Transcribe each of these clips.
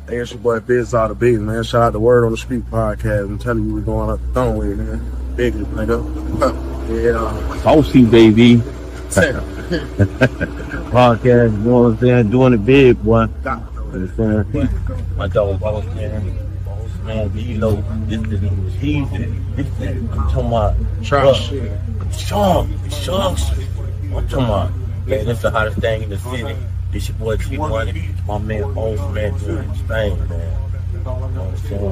Hey, it's your boy Biz out of Beat, man. Shout out to Word on the Street podcast. I'm telling you, we're going up the thumb with, man. Big nigga. Yeah. Bossy, baby. Podcast, you know what I'm saying? Doing it big, boy. My dog, boss man, you know, this I'm talking about Trash. Sharks. I'm talking about, man, this the hottest thing in the city. This your boy T1, my man, boss man, doing his thing, man.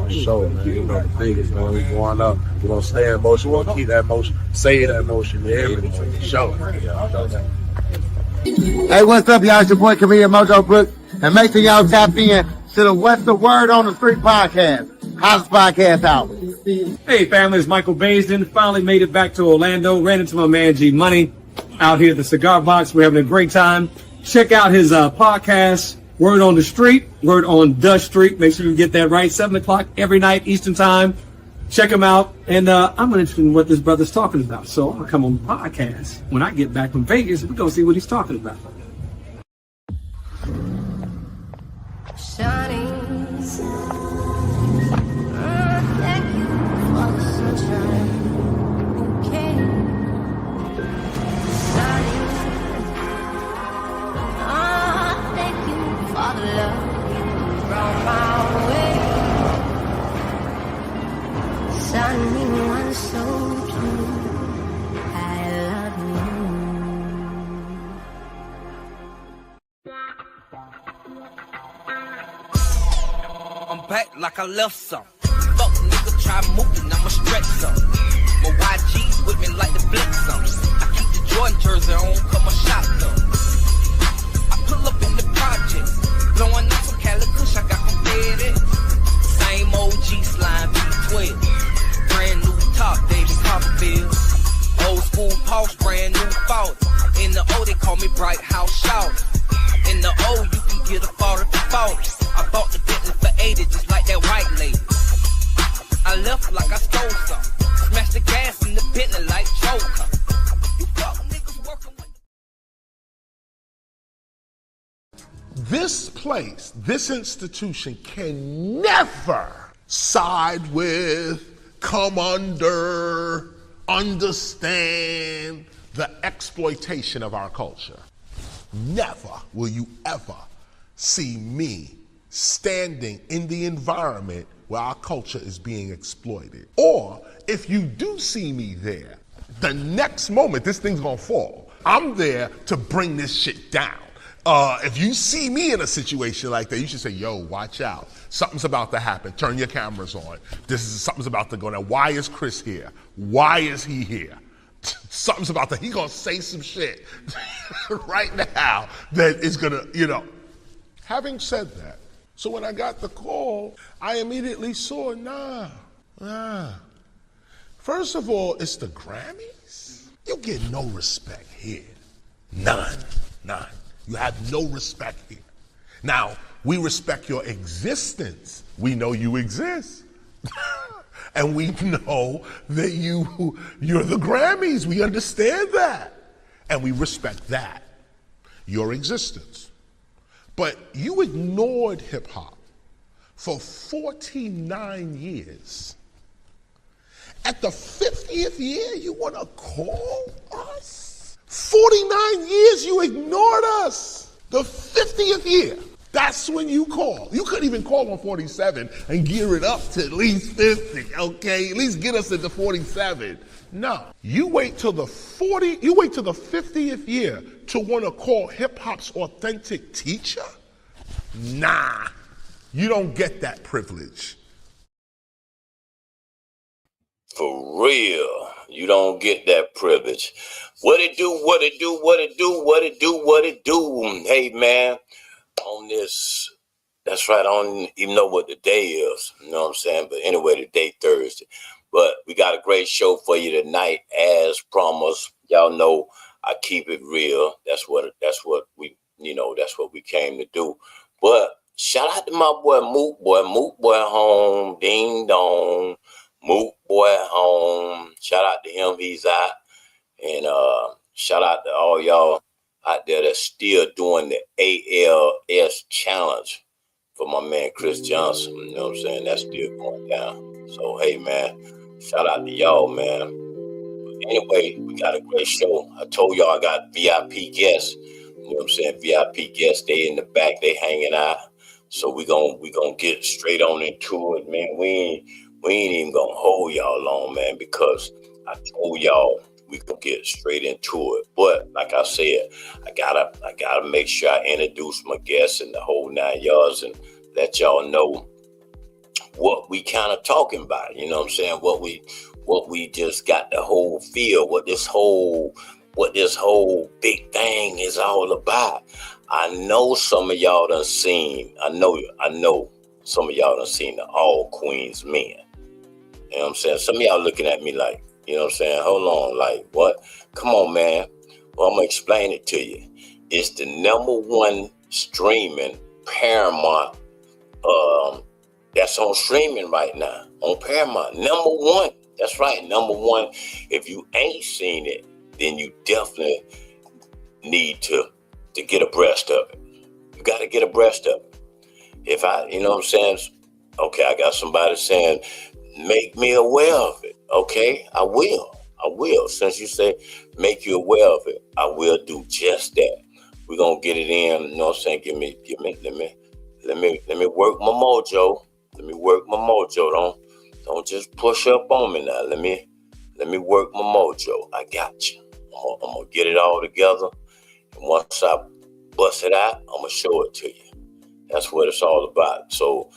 Show, man. You know the biggest, man. We going up. We're going to stay in motion. We're going to keep that motion. Say that motion. Everything. Show. Hey, what's up, y'all? It's your boy, Comedian Mojo Brooks. And make sure y'all tap in to the What's the Word on the Street podcast. Hottest podcast out. Hey, family, it's Michael Baisden. Finally made it back to Orlando. Ran into my man, G Money, out here at the Cigar Box. We're having a great time. Check out his podcast, Word on the Street, Word on the Street. Make sure you get that right. 7 o'clock every night, Eastern Time. Check him out. And I'm interested in what this brother's talking about. So I'm going to come on the podcast when I get back from Vegas. We're going to see what he's talking about. Shining sun, thank you for the sunshine. Okay. Shining, thank you for the love you brought my way. Shining one so true, I love you. I'm back like I left some. Fuck nigga, try moving, I'ma stretch some. My YG's with me like the flex some. I keep the Jordan jersey on, cut my shotgun. I pull up in the project, blowing out some Cali Kush, I got my head in. Same OG slime, V12. Brand new top, baby, Copperfield. Old school Porsche, brand new fault. In the O, they call me Bright House Shout. In the O, you can get a 40 for 40. I bought the Bentley for 80, just like that white lady. I left like I stole some. Smashed the gas in the Bentley like Joker. You fuck niggas working with. This place, this institution can never side with, come under, understand the exploitation of our culture. Never will you ever see me standing in the environment where our culture is being exploited. Or if you do see me there, the next moment this thing's gonna fall. I'm there to bring this shit down. If you see me in a situation like that, you should say, yo, watch out. Something's about to happen. Turn your cameras on. Something's about to go down. Why is Chris here? Why is he here? Something's about to, he gonna say some shit right now that is gonna, Having said that, so when I got the call, I immediately saw, First of all, it's the Grammys. You get no respect here. None. You have no respect here. Now, we respect your existence. We know you exist. And we know that you're the Grammys. We understand that. And we respect that, your existence. But you ignored hip hop for 49 years. At the 50th year, you want to call us? 49 years you ignored us. The 50th year. That's when you call. You couldn't even call on 47 and gear it up to at least 50, okay? At least get us into 47. No. You wait till the 50th year to want to call hip hop's authentic teacher? Nah. You don't get that privilege. For real. You don't get that privilege. What it do? Hey, man. On this, that's right, I don't even know what the day is, you know what I'm saying? But anyway, today, Thursday. But we got a great show for you tonight, as promised. Y'all know I keep it real. That's what we came to do. But shout out to my boy Mook Boy home, ding dong, Mook Boy home. Shout out to him, he's out. And shout out to all y'all out there that's still doing the ALS challenge. for my man Chris Johnson. You know what I'm saying? That's still going down. So hey man, shout out to y'all, man. Anyway, we got a great show. I told y'all I got VIP guests. You know what I'm saying? VIP guests, they in the back, they hanging out. So we gonna get straight on into it, man. We ain't even gonna hold y'all long, man, because I told y'all we gonna get straight into it. But like I said, I gotta make sure I introduce my guests in the whole 9 yards and let y'all know what we kind of talking about. You know what I'm saying? What we just got the whole feel, what this whole big thing is all about. I know some of y'all done seen, I know some of y'all done seen the All Queens Men. You know what I'm saying? Some of y'all looking at me like, you know what I'm saying? Hold on, like what? Come on, man. Well, I'm gonna explain it to you. It's the #1 streaming Paramount, that's on streaming right now on Paramount. #1. That's right, #1. If you ain't seen it, then you definitely need to get abreast of it. You got to get abreast of it. You know what I'm saying? Okay, I got somebody saying, make me aware of it. Okay, I will. Since you say make you aware of it, I will do just that. We're gonna get it in. You know what I'm saying? Let me work my mojo. Let me work my mojo. Don't just push up on me now. Let me work my mojo. I got you. I'm gonna get it all together. And once I bust it out, I'm gonna show it to you. That's what it's all about. So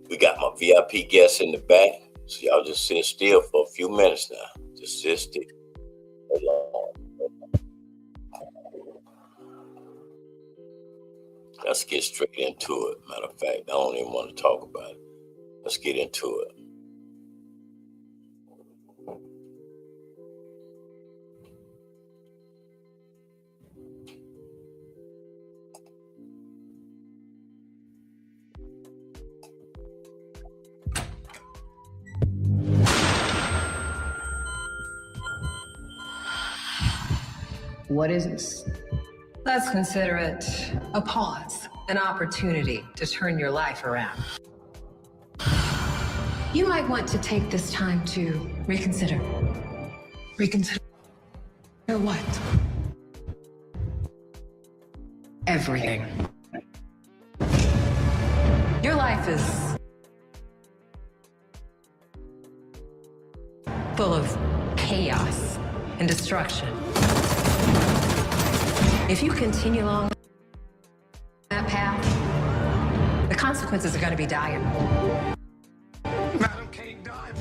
we got my VIP guests in the back. So y'all just sit still for a few minutes now. Just sit still. Let's get straight into it. Matter of fact, I don't even want to talk about it. Let's get into it. What is this? Let's consider it a pause, an opportunity to turn your life around. You might want to take this time to reconsider. Reconsider what? Everything. Your life is full of chaos and destruction. If you continue along that path, the consequences are going to be dire. Madam King died.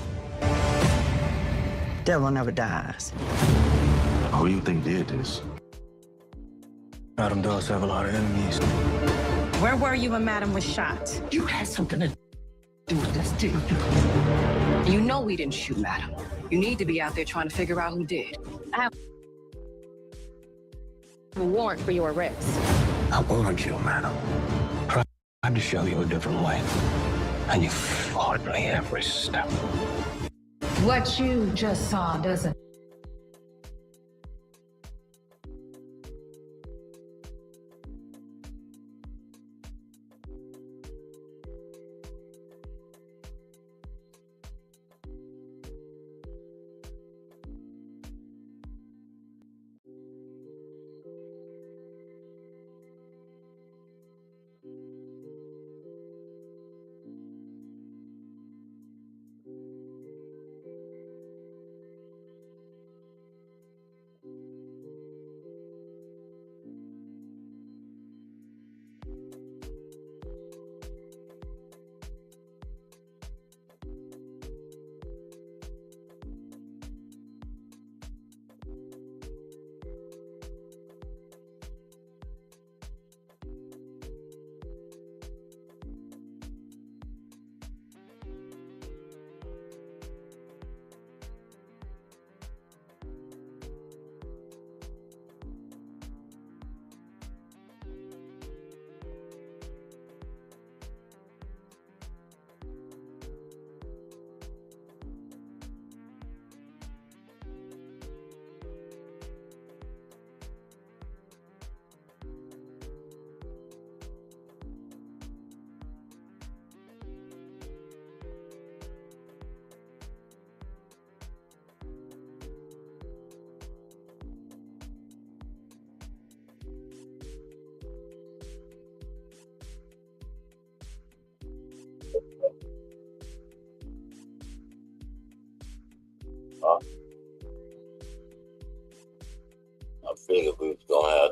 Devil never dies. Who do you think did this? Madam does have a lot of enemies. Where were you when Madam was shot? You had something to do with this, didn't you? You know we didn't shoot Madam. You need to be out there trying to figure out who did. I have a warrant for your arrest. I warned you, Madam. Tried to show you a different way. And you fought me every step. What you just saw doesn't.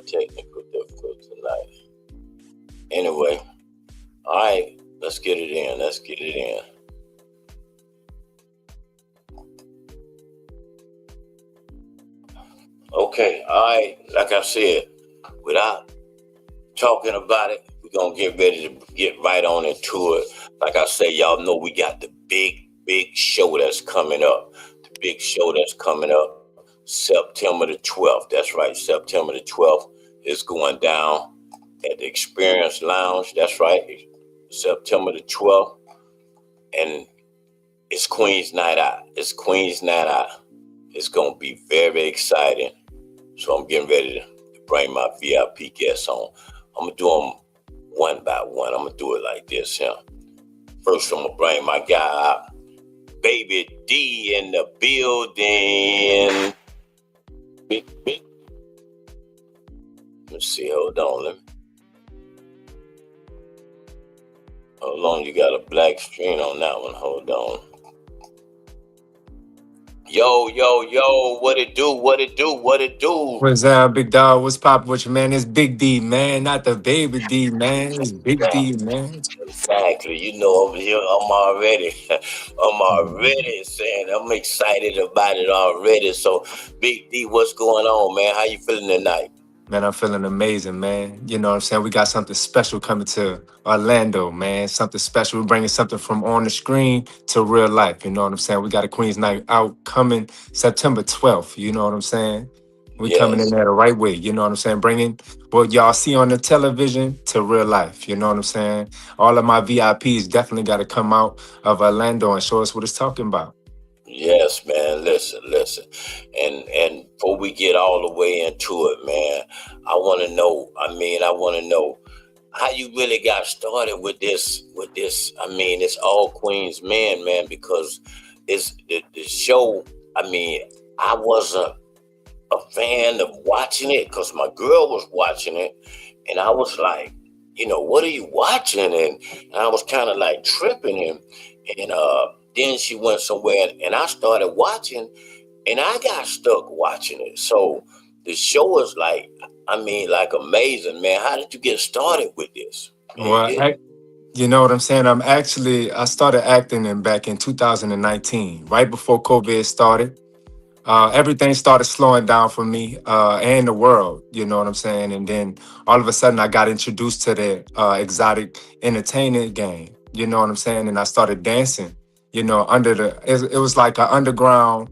technical difficulties tonight. Anyway, all right, let's get it in. Let's get it in. Okay, all right. Like I said, without talking about it, we're gonna get ready to get right on into it. Like I say, y'all know we got the big show that's coming up. The big show that's coming up September the 12th. That's right, September the 12th is going down at the Experience Lounge. That's right, September the 12th. And it's Queen's Night Out. It's Queen's Night Out. It's gonna be very exciting. So I'm getting ready to bring my VIP guests on. I'm gonna do them one by one. I'm gonna do it like this here. First, I'm gonna bring my guy out, Baby D in the building. Big. Let's see. Hold on. Hold on. You got a black screen on that one. Hold on. Yo, what it do? What's up, big dog? What's poppin' with you, man? It's Big D, man, not the baby D, man. It's Big D, man. Exactly. You know, over here, I'm already saying I'm excited about it already. So, Big D, what's going on, man? How you feeling tonight? Man, I'm feeling amazing, man. You know what I'm saying? We got something special coming to Orlando, man. Something special. We're bringing something from on the screen to real life. You know what I'm saying? We got a Queen's Night Out coming September 12th. You know what I'm saying? We coming in there the right way. You know what I'm saying? Bringing what y'all see on the television to real life. You know what I'm saying? All of my VIPs definitely got to come out of Orlando and show us what it's talking about. Yes, man. Listen. And before we get all the way into it, man, I want to know how you really got started with this. I mean, it's All Queens Men, man, because it's the show. I mean, I wasn't a fan of watching it because my girl was watching it, and I was like, what are you watching? And I was kind of like tripping, and then she went somewhere, and I started watching, and I got stuck watching it. So the show is like amazing, man. How did you get started with this? Well, you know what I'm saying? I started acting back in 2019, right before COVID started. Everything started slowing down for me and the world, you know what I'm saying? And then all of a sudden I got introduced to the exotic entertainment game, you know what I'm saying? And I started dancing, it was like an underground,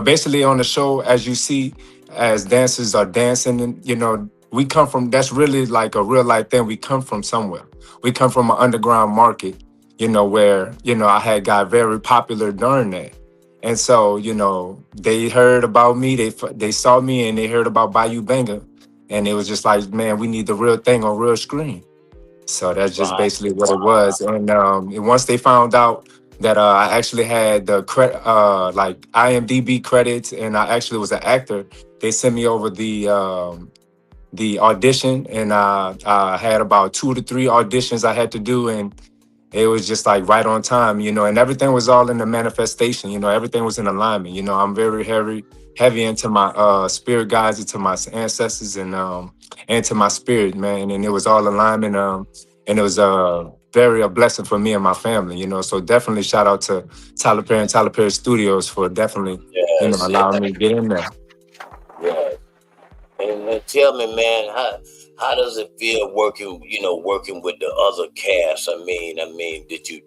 basically on the show, as you see, as dancers are dancing, and, we come from, that's really like a real life thing. We come from somewhere. We come from an underground market, where, I had got very popular during that. And so, they heard about me, they saw me, and they heard about Bayou Banger. And it was just like, man, we need the real thing on real screen. So that's just basically what it was. And once they found out that I actually had the like IMDb credits, and I actually was an actor, they sent me over the audition, and I had about 2 to 3 auditions I had to do, and it was just like right on time, and everything was all in the manifestation, everything was in alignment. I'm very heavy into my spirit guides, into my ancestors, and to my spirit, man. And it was all alignment, and it was very a blessing for me and my family, So definitely shout out to Tyler Perry and Tyler Perry Studios for definitely, allowing me to get in there. Yeah. And tell me, man, how does it feel working with the other cast? I mean, did you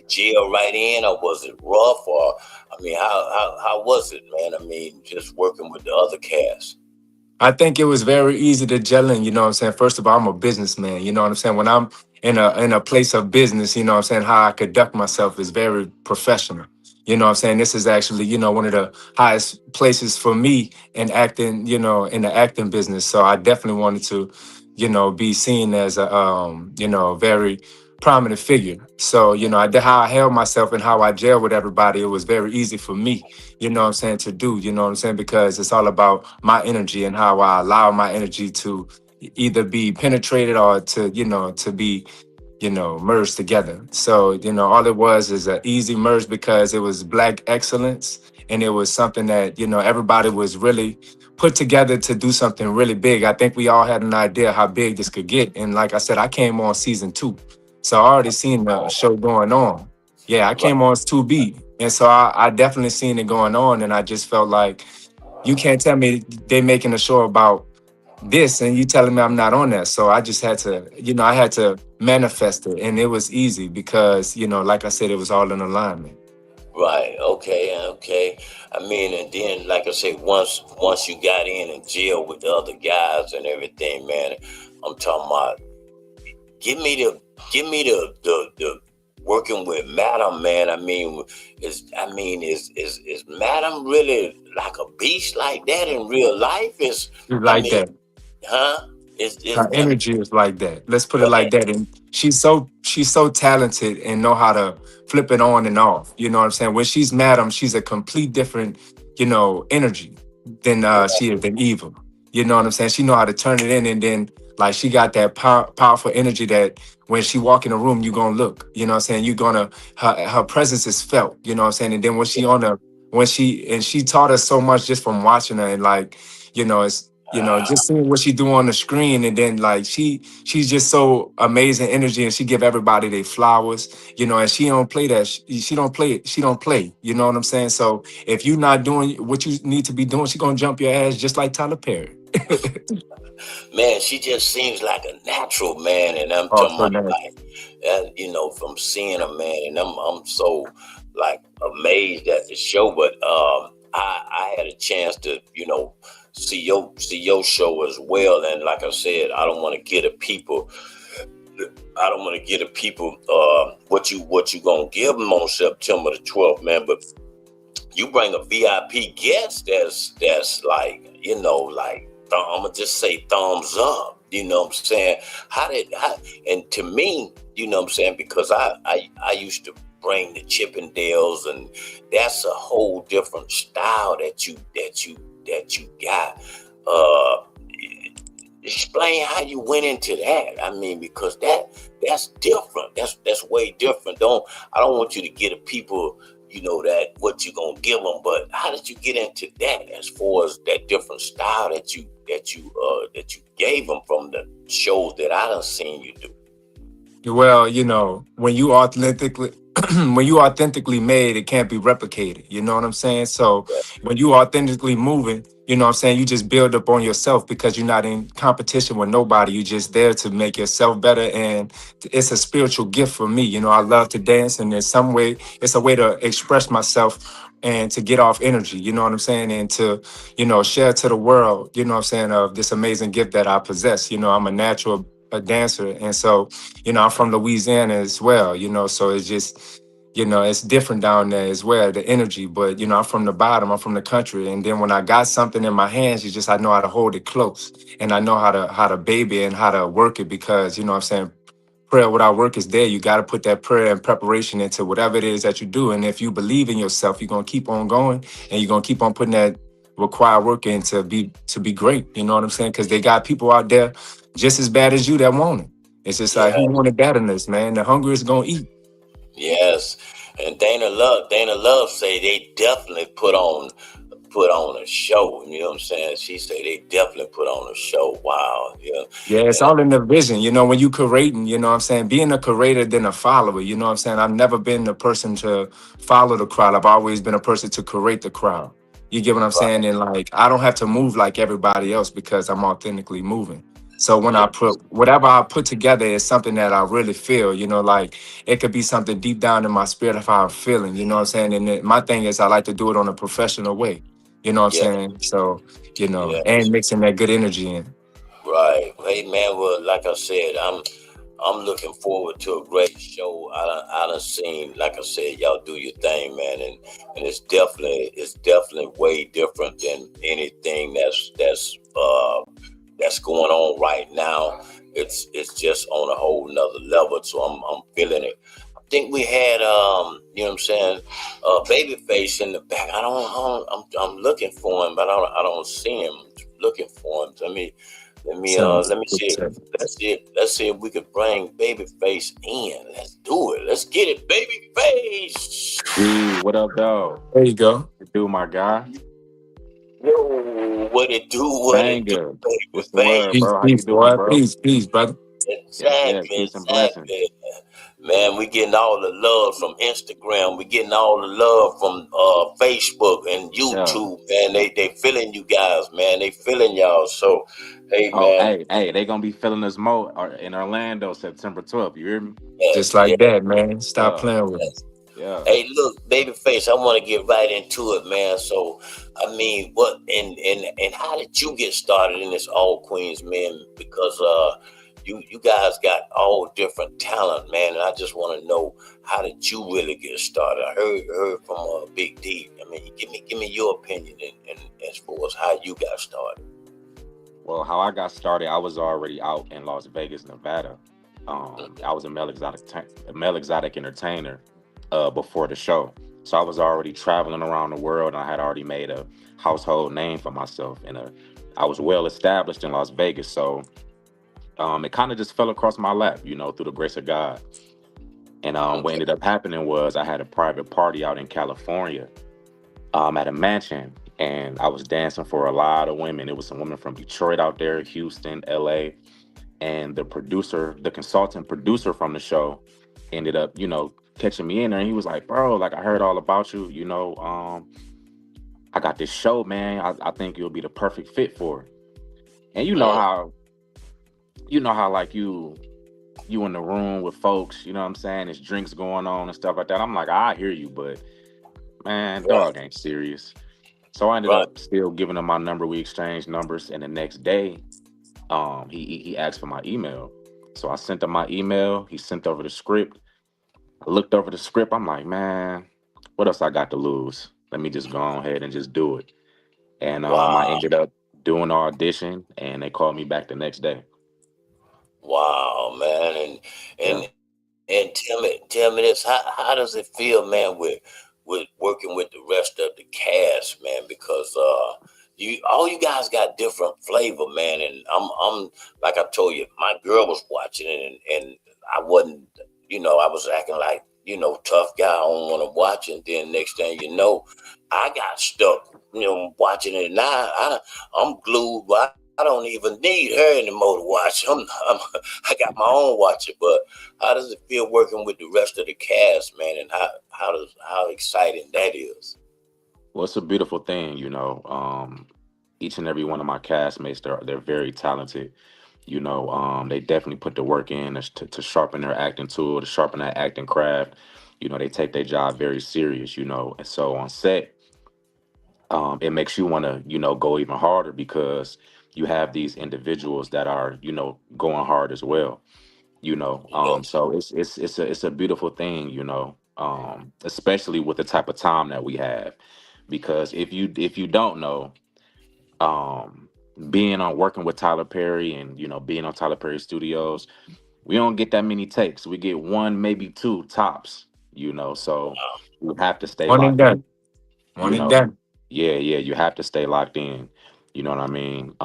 gel right in, or was it rough? Or how was it, man? I mean, just working with the other cast. I think it was very easy to gel in, you know what I'm saying? First of all, I'm a businessman, you know what I'm saying? When I'm in a place of business, you know what I'm saying, how I conduct myself is very professional. You know what I'm saying? This is actually, one of the highest places for me in acting, in the acting business. So I definitely wanted to, be seen as a, very prominent figure. So, how I held myself and how I gel with everybody, it was very easy for me, you know what I'm saying, to do, you know what I'm saying? Because it's all about my energy and how I allow my energy to either be penetrated or to be, merged together. So, all it was is an easy merge because it was Black excellence. And it was something that, everybody was really put together to do something really big. I think we all had an idea how big this could get. And like I said, I came on season 2. So I already seen the show going on. Yeah, I Right. came on as 2B. And so I definitely seen it going on. And I just felt like you can't tell me they making a show about this and you telling me I'm not on that. So I just had to, I had to manifest it. And it was easy because, like I said, it was all in alignment. Right. Okay. Okay. I mean, and then, like I said, once you got in jail with the other guys and everything, man, I'm talking about. Give me the working with Madam, man. I mean, is Madam really like a beast like that in real life? It's I like mean, that. huh? Is Her energy is like that. Let's put it but like that. And she's so talented and know how to flip it on and off. You know what I'm saying? When she's madam, she's a complete different, energy than she is than evil. You know what I'm saying? She know how to turn it in, and then like she got that powerful energy that when she walk in a room, you gonna look. You know what I'm saying? You gonna her presence is felt. You know what I'm saying? And then when she taught us so much just from watching her, and like, it's just seeing what she do on the screen, and then like she's just so amazing energy, and she give everybody their flowers, and she don't play that. She don't play it. She don't play. You know what I'm saying? So if you're not doing what you need to be doing, she gonna jump your ass just like Tyler Perry. man, she just seems like a natural, man, and I'm Oh, talking so about nice. like, from seeing her, man, and I'm so like amazed at the show. But I had a chance to see your show as well, and like I said, I don't want to get the people. I don't want to get the people what you gonna give them on September the 12th, man. But you bring a VIP guest that's like, I'm gonna just say thumbs up. You know what I'm saying? And to me, you know what I'm saying, because I used to bring the Chippendales, and that's a whole different style that you got. Explain how you went into that. I mean, because that's different. That's way different. I don't want you to get the people, that what you gonna give them, but how did you get into that as far as that different style that you gave them from the shows that I done seen you do? Well, when you authentically when you authentically made, it can't be replicated. You know what I'm saying? So when you authentically moving, you know what I'm saying, you just build up on yourself because you're not in competition with nobody. You're just there to make yourself better. And it's a spiritual gift for me. I love to dance, and in some way, it's a way to express myself and to get off energy, you know what I'm saying? And to, share to the world, you know what I'm saying, of this amazing gift that I possess. I'm a natural a dancer. And so, I'm from Louisiana as well, so it's just, it's different down there as well, the energy. But, I'm from the bottom, I'm from the country. And then when I got something in my hands, I know how to hold it close, and I know how to baby and how to work it, because, what I'm saying, prayer without work is dead. You got to put that prayer and preparation into whatever it is that you do. And if you believe in yourself, you're going to keep on going, and you're going to keep on putting that required work in to be great. You know what I'm saying? Because they got people out there just as bad as you that want it. It's just like, who wanted that in this, man? The hungry is going to eat. Yes. And Dana Love say they definitely put on a show. You know what I'm saying? She say they definitely put on a show. Wow. Yeah. Yeah, it's all in the vision. When you curating, you know what I'm saying? Being a curator than a follower, you know what I'm saying? I've never been the person to follow the crowd. I've always been a person to curate the crowd. You get what I'm saying? And like, I don't have to move like everybody else because I'm authentically moving. So when I put whatever I put together is something that I really feel, like it could be something deep down in my spirit of how I'm feeling, you know what I'm saying? And my thing is I like to do it on a professional way, you know what I'm Yeah. saying? So, Yeah. and mixing that good energy in. Right. Hey man, well, like I said, I'm looking forward to a great show. I done seen, like I said, y'all do your thing, man, and it's definitely way different than anything that's going on right now. It's just on a whole nother level. So I'm feeling it. I think we had you know what I'm saying, Babyface in the back. I'm looking for him, but I don't see him. Looking for him. Let me see. Let's see if we could bring Babyface in. Let's do it. Let's get it, Babyface. What up, dog? There you go. Do my guy. Yo, what it do, what it do, Banger. baby What's the word, face. Peace, bro? How you peace, doing, boy. bro? Peace, brother. Yes, yes. Exactly, Peace and blessings. exactly. Man, we getting all the love from Instagram. We getting all the love from Facebook and Yeah. YouTube. Man, they feeling you guys. Man, they feeling y'all. So, hey, Oh, man. hey, they gonna be feeling us more in Orlando September 12th. You hear me? Just Yes, like yes, that, man. Stop Yeah, playing with us. yes. yeah. Hey, look, babyface, I want to get right into it, man. So, I mean, what and how did you get started in this All Queens, man? Because you guys got all different talent, man, and I just want to know, how did you really get started? I heard from Big D. I mean, give me your opinion and as far as how you got started. Well, how I got started, I was already out in Las Vegas, Nevada. I was a male exotic entertainer before the show, so I was already traveling around the world, and I had already made a household name for myself, and I was well established in Las Vegas. So it kind of just fell across my lap, through the grace of God. And what Okay. ended up happening was I had a private party out in California at a mansion, and I was dancing for a lot of women. It was some women from Detroit out there, Houston, LA, and the consultant producer from the show ended up, catching me in there, and he was like, "Bro, like I heard all about you, I got this show, man. I think you'll be the perfect fit for it." And you know how like you in the room with folks, you know what I'm saying? There's drinks going on and stuff like that. I'm like, I hear you, but man, Right, dog ain't serious. So I ended right. up still giving him my number. We exchanged numbers, and the next day, he asked for my email. So I sent him my email. He sent over the script. I looked over the script. I'm like, man, what else I got to lose? Let me just go on ahead and just do it. And I Wow, ended up doing the audition, and they called me back the next day. wow, man, and Yeah. and And tell me this: how does it feel, man, with working with the rest of the cast, man? Because you guys got different flavor, man. And I'm like I told you, my girl was watching it, and I wasn't, I was acting like tough guy. I don't want to watch it. And then next thing you know, I got stuck, watching it. Now I'm glued. I don't even need her anymore to watch. I got my own watcher, but how does it feel working with the rest of the cast, man? And how exciting that is? Well, it's a beautiful thing, each and every one of my castmates, they're very talented. They definitely put the work in to sharpen their acting tool, to sharpen that acting craft. They take their job very serious, and so on set, it makes you want to, go even harder because you have these individuals that are, going hard as well. Yes, So it's a beautiful thing, especially with the type of time that we have, because if you don't know, um, being on working with Tyler Perry and being on Tyler Perry Studios, we don't get that many takes. We get one, maybe two tops. So you have to stay One and locked in. done. One You and know, done. yeah, you have to stay locked in. You know what I mean?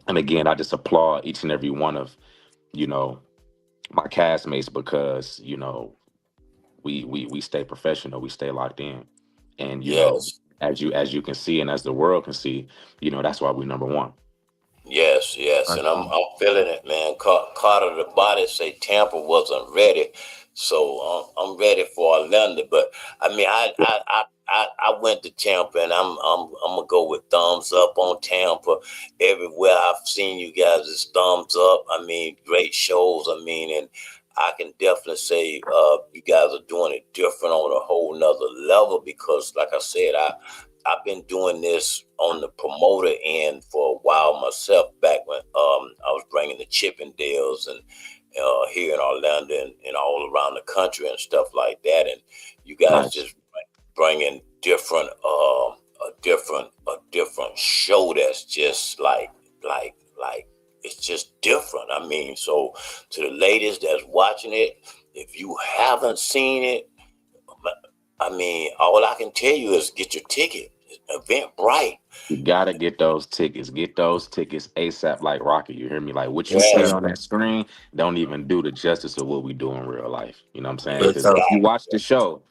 And again, I just applaud each and every one of you know my castmates because we stay professional, we stay locked in, and yes, as you can see and as the world can see, that's why we number one. yes, and I'm feeling it, man. Carter the body say Tampa wasn't ready, so I'm ready for Orlando. But I mean, I went to Tampa, and I'm gonna go with thumbs up on Tampa. Everywhere I've seen you guys is thumbs up. I mean, great shows. I mean, and I can definitely say you guys are doing it different on a whole nother level because, like I said, I've been doing this on the promoter end for a while myself. Back when I was bringing the Chippendales and here in Orlando and all around the country and stuff like that, and you guys Nice. just bringing different a different show that's just like it's just different. I mean, so to the ladies that's watching it, if you haven't seen it, I mean, all I can tell you is get your ticket. Eventbrite. You gotta get those tickets. Get those tickets ASAP, like Rocky. You hear me? Like what you Yes, see Yes, sir. on that screen don't even do the justice of what we do in real life. You know what I'm saying? Yes, Because sir. if you exactly. watch the show,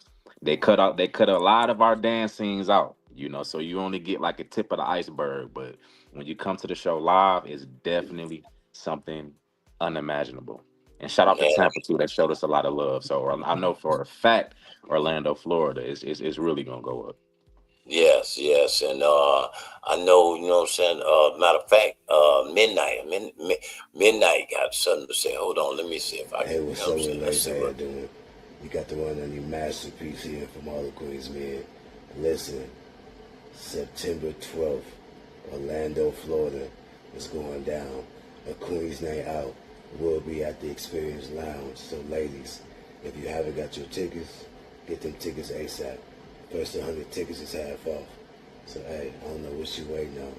they cut a lot of our dance scenes out. You know, so you only get like a tip of the iceberg, but when you come to the show live, it's definitely something unimaginable. And shout out to Man, Tampa too, that showed us a lot of love. So I know for a fact, Orlando, Florida is really gonna go up. yes, yes, and I know, you know what I'm saying. Matter of fact, midnight got something to say. Hold on, let me see if I Hey, can. You what's know what up I'm with saying. Let's ladies? How see y'all what. doing? You got the one on your masterpiece here from all the Queens, man. Listen, September 12th, Orlando, Florida is going down. A Queens Night Out will be at the Experience Lounge. So, ladies, if you haven't got your tickets, get them tickets ASAP. First 100 tickets is half off. So, hey, I don't know what you waiting on.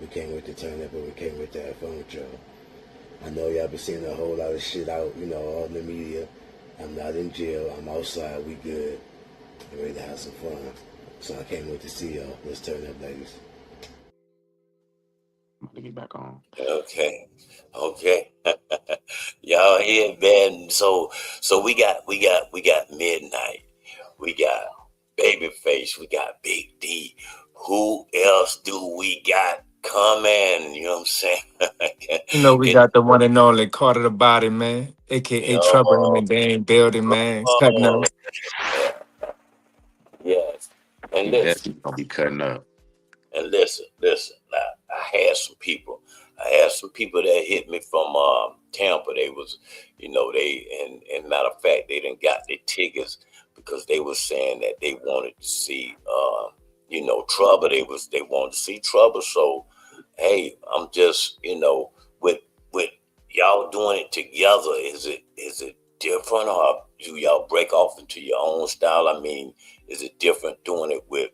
We can't wait to turn up, but we can't wait to have fun with y'all. I know y'all been seeing a whole lot of shit out, all in the media. I'm not in jail. I'm outside. We good. I'm ready to have some fun. So I can't wait to see y'all. Let's turn up, ladies. I'm gonna get back on. Okay, okay. Y'all here, man. So we got midnight. We got Babyface. We got Big D. Who else do we got coming? You know what I'm saying? You know, we And got the one and only Carter the Body, man, aka Trouble in the yo, Dame Building, man. It's cutting up. oh, yeah, yes. And He listen. definitely gonna be cutting up. And listen. Now, I had some people. I had some people that hit me from Tampa. They was, and matter of fact, they didn't got their tickets because they was saying that they wanted to see, Trouble. They wanted to see Trouble. So, hey, I'm just, with y'all doing it together. Is it different, or do y'all break off into your own style? I mean, is it different doing it with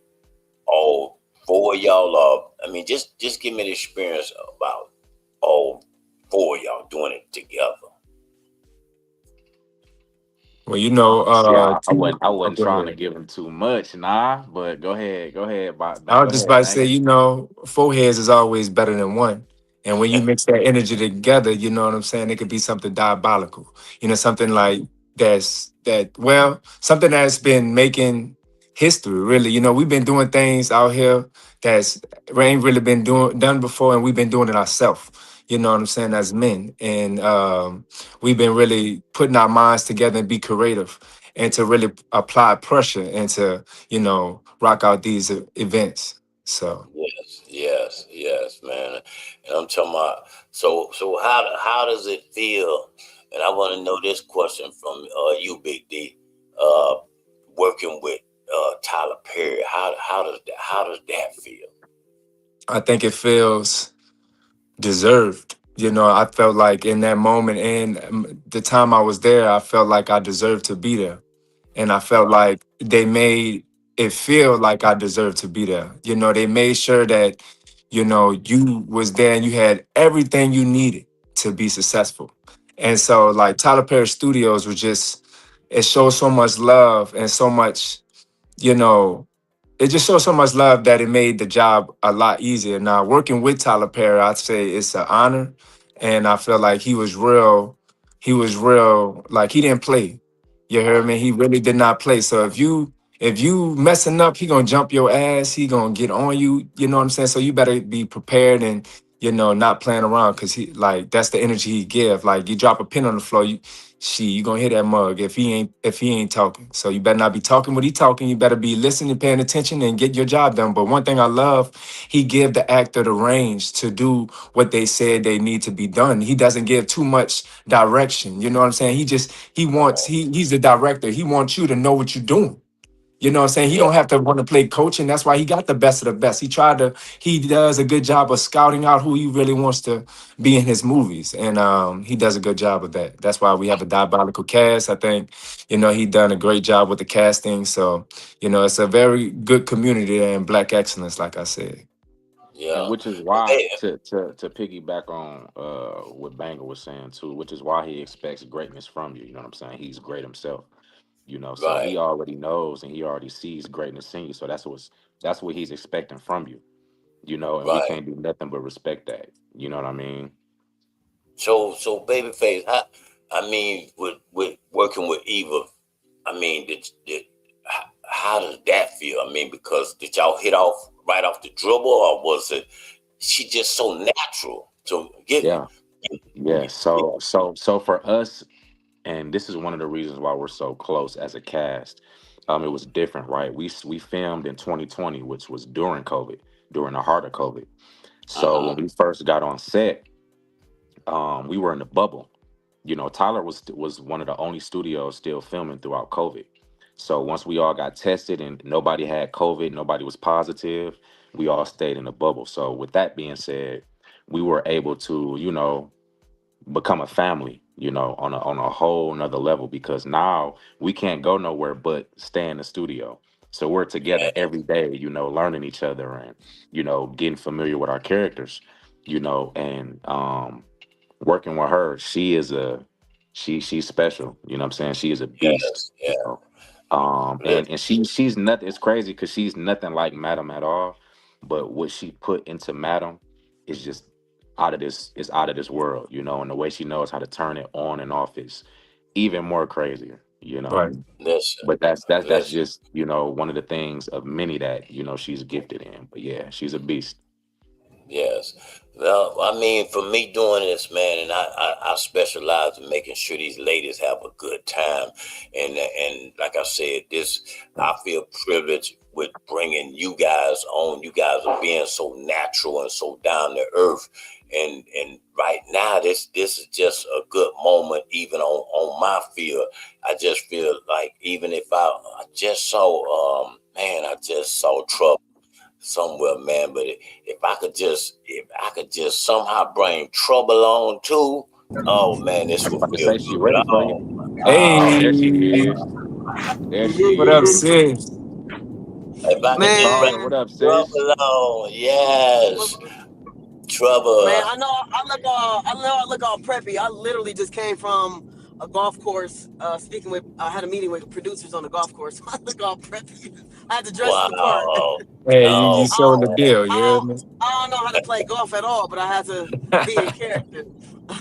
all four of y'all? I mean, just give me the experience about all four of y'all doing it together. Well, you know, See, I T- wasn't I oh, wasn't go trying to ahead. give him too much, nah. But go ahead, I go was just about ahead, to say, bang it. four heads is always better than one. And when you mix that energy together, you know what I'm saying? It could be something diabolical. Something like something that's been making history, really. We've been doing things out here that's ain't really been done before, and we've been doing it ourselves. You know what I'm saying? As men. And we've been really putting our minds together and be creative and to really apply pressure and to rock out these events. So Yes, man. And I'm talking about. So how does it feel? And I want to know this question from you, Big D. Uh, Working with Tyler Perry. How does that feel? I think it feels deserved. I felt like in that moment and the time I was there, I felt like I deserved to be there. And I felt like they made it feel like I deserved to be there. They made sure that, you was there and you had everything you needed to be successful. And so like Tyler Perry Studios was just, it showed so much love and so much, you know, it just shows so much love that it made the job a lot easier. Now, working with Tyler Perry, I'd say it's an honor. And I feel like he was real. He was real. Like he didn't play. You heard me? He really did not play. So if you messing up, he gonna jump your ass. He gonna get on you. You know what I'm saying? So you better be prepared and not playing around because he like that's the energy he give. Like you drop a pin on the floor, you gonna hit that mug if he ain't talking. So you better not be talking what he talking. You better be listening, paying attention, and get your job done. But one thing I love, he give the actor the range to do what they said they need to be done. He doesn't give too much direction. You know what I'm saying? He's the director. He wants you to know what you're doing. You know what I'm saying? He Yeah, don't have to want to play coach, and that's why he got the best of the best. He does a good job of scouting out who he really wants to be in his movies. And he does a good job of that. That's why we have a diabolical cast. I think, he done a great job with the casting. So, it's a very good community there in Black excellence, like I said. And yeah. which is And why they, to piggyback on what Banger was saying too, which is why he expects greatness from you. You know what I'm saying? He's great himself. So right, he already knows and he already sees greatness in you. So that's what he's expecting from you. And we right. can't do nothing but respect that. You know what I mean? So Babyface, I mean, with working with Eva, I mean, how does that feel? I mean, because did y'all hit off right off the dribble, or was it she just so natural? So Yeah. Yeah. So for us, and this is one of the reasons why we're so close as a cast. It was different, right? We filmed in 2020, which was during COVID, during the heart of COVID. So when we first got on set, we were in the bubble. You know, Tyler was one of the only studios still filming throughout COVID. So once we all got tested and nobody had COVID, nobody was positive, we all stayed in the bubble. So with that being said, we were able to, you know, become a family, you know, on a whole nother level, because now we can't go nowhere but stay in the studio. So we're together every day, you know, learning each other and, you know, getting familiar with our characters, you know, and working with her, she's special, you know what I'm saying? She is a beast, Yes, you yeah. know. And she's nothing, it's crazy because she's nothing like Madam at all, but what she put into Madam is just out of this world, you know, and the way she knows how to turn it on and off is even more crazier, you know. Right. Listen, But that's listen. just, you know, one of the things of many that, you know, she's gifted in. But yeah, she's a beast. Yes. Well, I mean, for me doing this, man, and I specialize in making sure these ladies have a good time, and like I said, this I feel privileged with bringing you guys on. You guys are being so natural and so down to earth, and right now this is just a good moment, even on my field. I just feel like even if I just saw man, I just saw trouble somewhere, man. But if I could just somehow bring trouble on too, oh man, I this was would about to feel say she good. ready for you. Oh my Oh, God. there she Hey, is. There what up, she is. sis? If I could just bring Caller, Man, what up, sis? trouble on, yes, man, trouble. I know I look all preppy. I literally just came from a golf course, I had a meeting with producers on the golf course. I look all preppy. I had to dress the part. Wow. Hey, you Oh showing the I don't, deal, you I hear don't, me? I don't know how to play golf at all, but I had to be in character.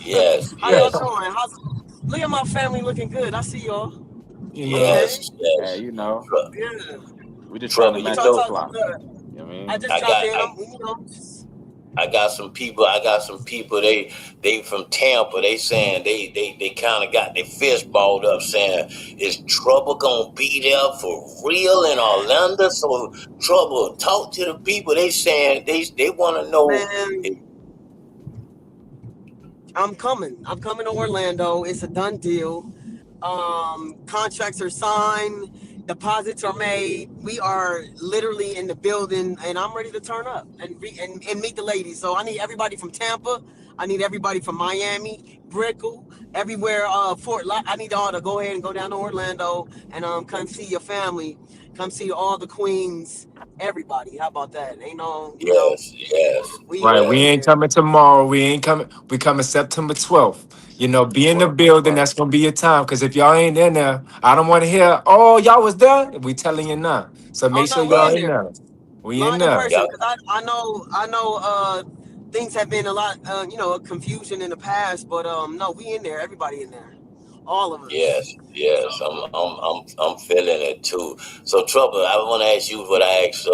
yes, How y'all yes, doing? Look at my family looking good. I see y'all. You know. Okay. yes, Hey, yes. you know, Yeah. we just trying to Trouble. You match Talk, your know, talk, fly. look, You know what I I mean? just I dropped got in. I I got some people. I got some people. They from Tampa. They saying they kind of got their fist balled up, saying is Trouble gonna be there for real in Orlando? So Trouble, talk to the people. They saying they want to know. man. I'm coming. I'm coming to Orlando. It's a done deal. Contracts are signed. Deposits are made. We are literally in the building, and I'm ready to turn up and meet the ladies. So I need everybody from Tampa. I need everybody from Miami, Brickell, everywhere. I need y'all to go ahead and go down to Orlando and come see your family. Come see all the queens. Everybody. How about that? Ain't no, Yes, yes, Right, we we yes. ain't here. coming tomorrow. We ain't coming. We coming September 12th. You know, be in the Right, building. right. That's gonna be your time. Cause if y'all ain't in there, I don't want to hear. Oh, y'all was there. We telling you now. So Oh make sure no, we y'all in Right. in there. there. We in Blind in there. person, Y'all, because I know things have been a lot confusion in the past, but no, we in there, everybody in there, all of us. yes, yes. I'm feeling it too. So Trouble, I want to ask you what I asked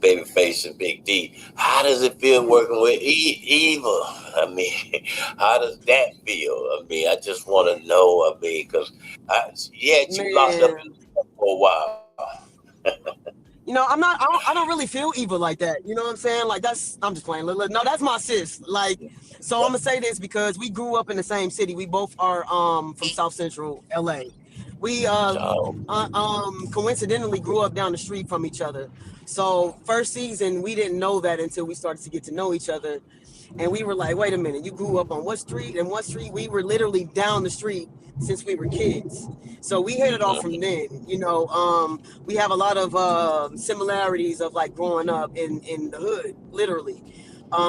Babyface and Big D. How does it feel working with Eva? I mean, how does that feel? I mean, I just want to know. I mean, because you had you locked up Man, for a while. I don't really feel evil like that. You know what I'm saying? Like I'm just playing. Look, no, that's my sis. Like, so I'm gonna say this because we grew up in the same city. We both are from South Central LA. We So, coincidentally grew up down the street from each other. So first season we didn't know that until we started to get to know each other. And we were like, wait a minute, you grew up on what street? And what street? We were literally down the street since we were kids. So we hit it off from then. We have a lot of similarities of like growing up in the hood, literally.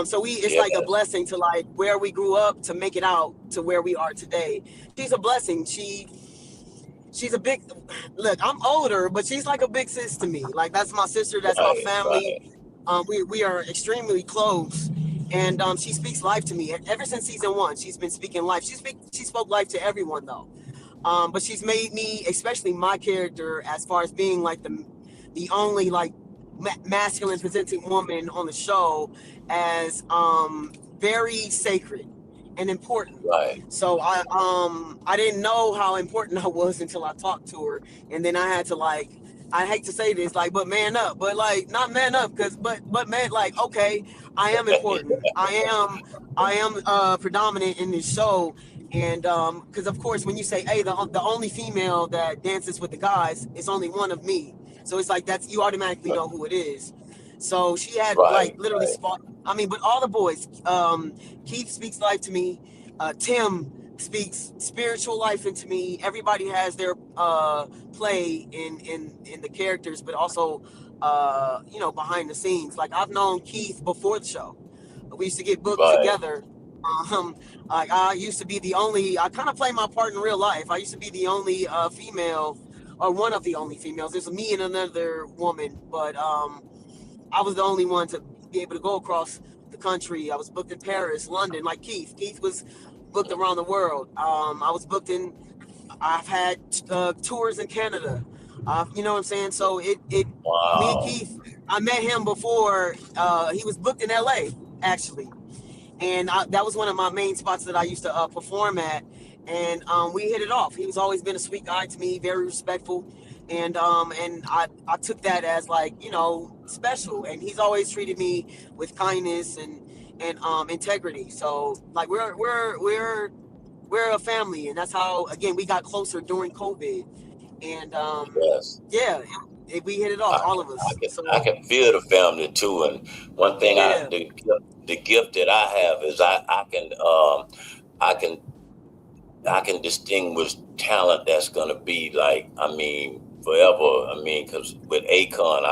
So it's yeah, like a blessing to like where we grew up to make it out to where we are today. She's a blessing. She's a big look. I'm older, but she's like a big sis to me. Like that's my sister. That's my right, family. right. We are extremely close, and she speaks life to me. Ever since season one, she's been speaking life. She spoke life to everyone though. But she's made me, especially my character, as far as being like the only like masculine presenting woman on the show, as very sacred and important. Right. So I didn't know how important I was until I talked to her, and then I had to like, I hate to say this, like, but man up, but like not man up, cause but man, like, okay, I am important. I am predominant in this show, and because of course when you say, hey, the only female that dances with the guys is only one of me, so it's like that's, you automatically know who it is. So she had like Right. literally spot. I mean, but all the boys, Keith speaks life to me. Tim speaks spiritual life into me. Everybody has their play in the characters, but also behind the scenes. Like I've known Keith before the show. We used to get booked Right. together. Like I used to be the only. I kind of play my part in real life. I used to be the only female, or one of the only females. There's me and another woman, but I was the only one to be able to go across the country. I was booked in Paris, London, like Keith. Keith was booked around the world. I was booked in. I've had tours in Canada. You know what I'm saying? So me and Wow. Keith, I met him before. He was booked in LA, actually, and that was one of my main spots that I used to perform at. And we hit it off. He's always been a sweet guy to me, very respectful, and I took that as like, special. And he's always treated me with kindness and integrity. So like we're a family, and that's how, again, we got closer during COVID. And Yes. yeah, we hit it off, all of us. So I can feel the family too. And one thing, yeah, the gift that I have is I can I can distinguish talent that's gonna be like, I mean, forever. I mean, because with Akon,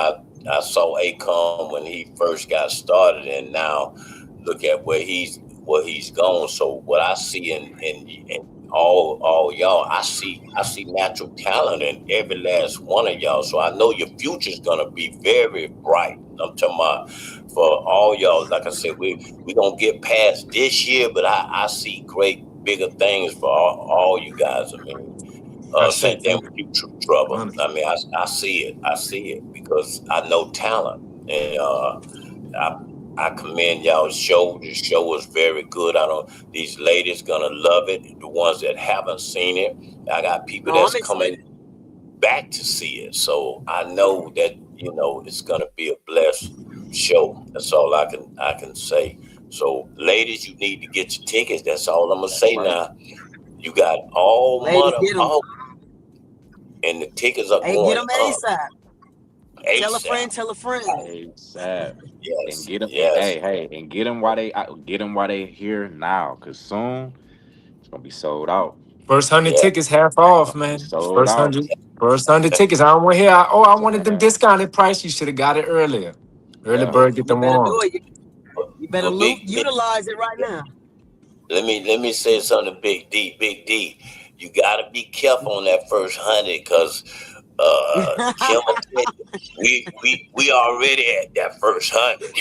I saw Akon when he first got started, and now look at where he's gone. So what I see in all y'all, I see natural talent in every last one of y'all. So I know your future's gonna be very bright. I'm talking about for all y'all. Like I said, we gonna get past this year, but I see great bigger things for all you guys. I mean, That's same it. thing Thank with you. you, Trouble. Honest. I mean, I see it. I see it because I know talent, and I I commend y'all's show. The show was very good. I don't. These ladies gonna love it. The ones that haven't seen it, I got people no, that's I'm excited. coming back to see it. So I know that it's gonna be a blessed show. That's all I can say. So, ladies, you need to get your tickets. That's all I'm gonna That's say right. now. You got all Ladies, month get them. off, and the tickets are Hey, get going them up ASAP. Tell a ASAP. friend, tell a friend. ASAP. And Yes, get them, and yes. and get them while they here now, cause soon it's gonna be sold out. First 100 Yeah. tickets half It's off, gonna be man. sold First out. 100. First 100 tickets. I don't want to hear. Oh, I wanted them Man, discounted price. You should have got it earlier. Early yeah. bird get You them better do warm. it. You better But big, utilize it right now. let me say something to Big D. You gotta be careful on that first 100, because Kim will tell you, we already at that first 100.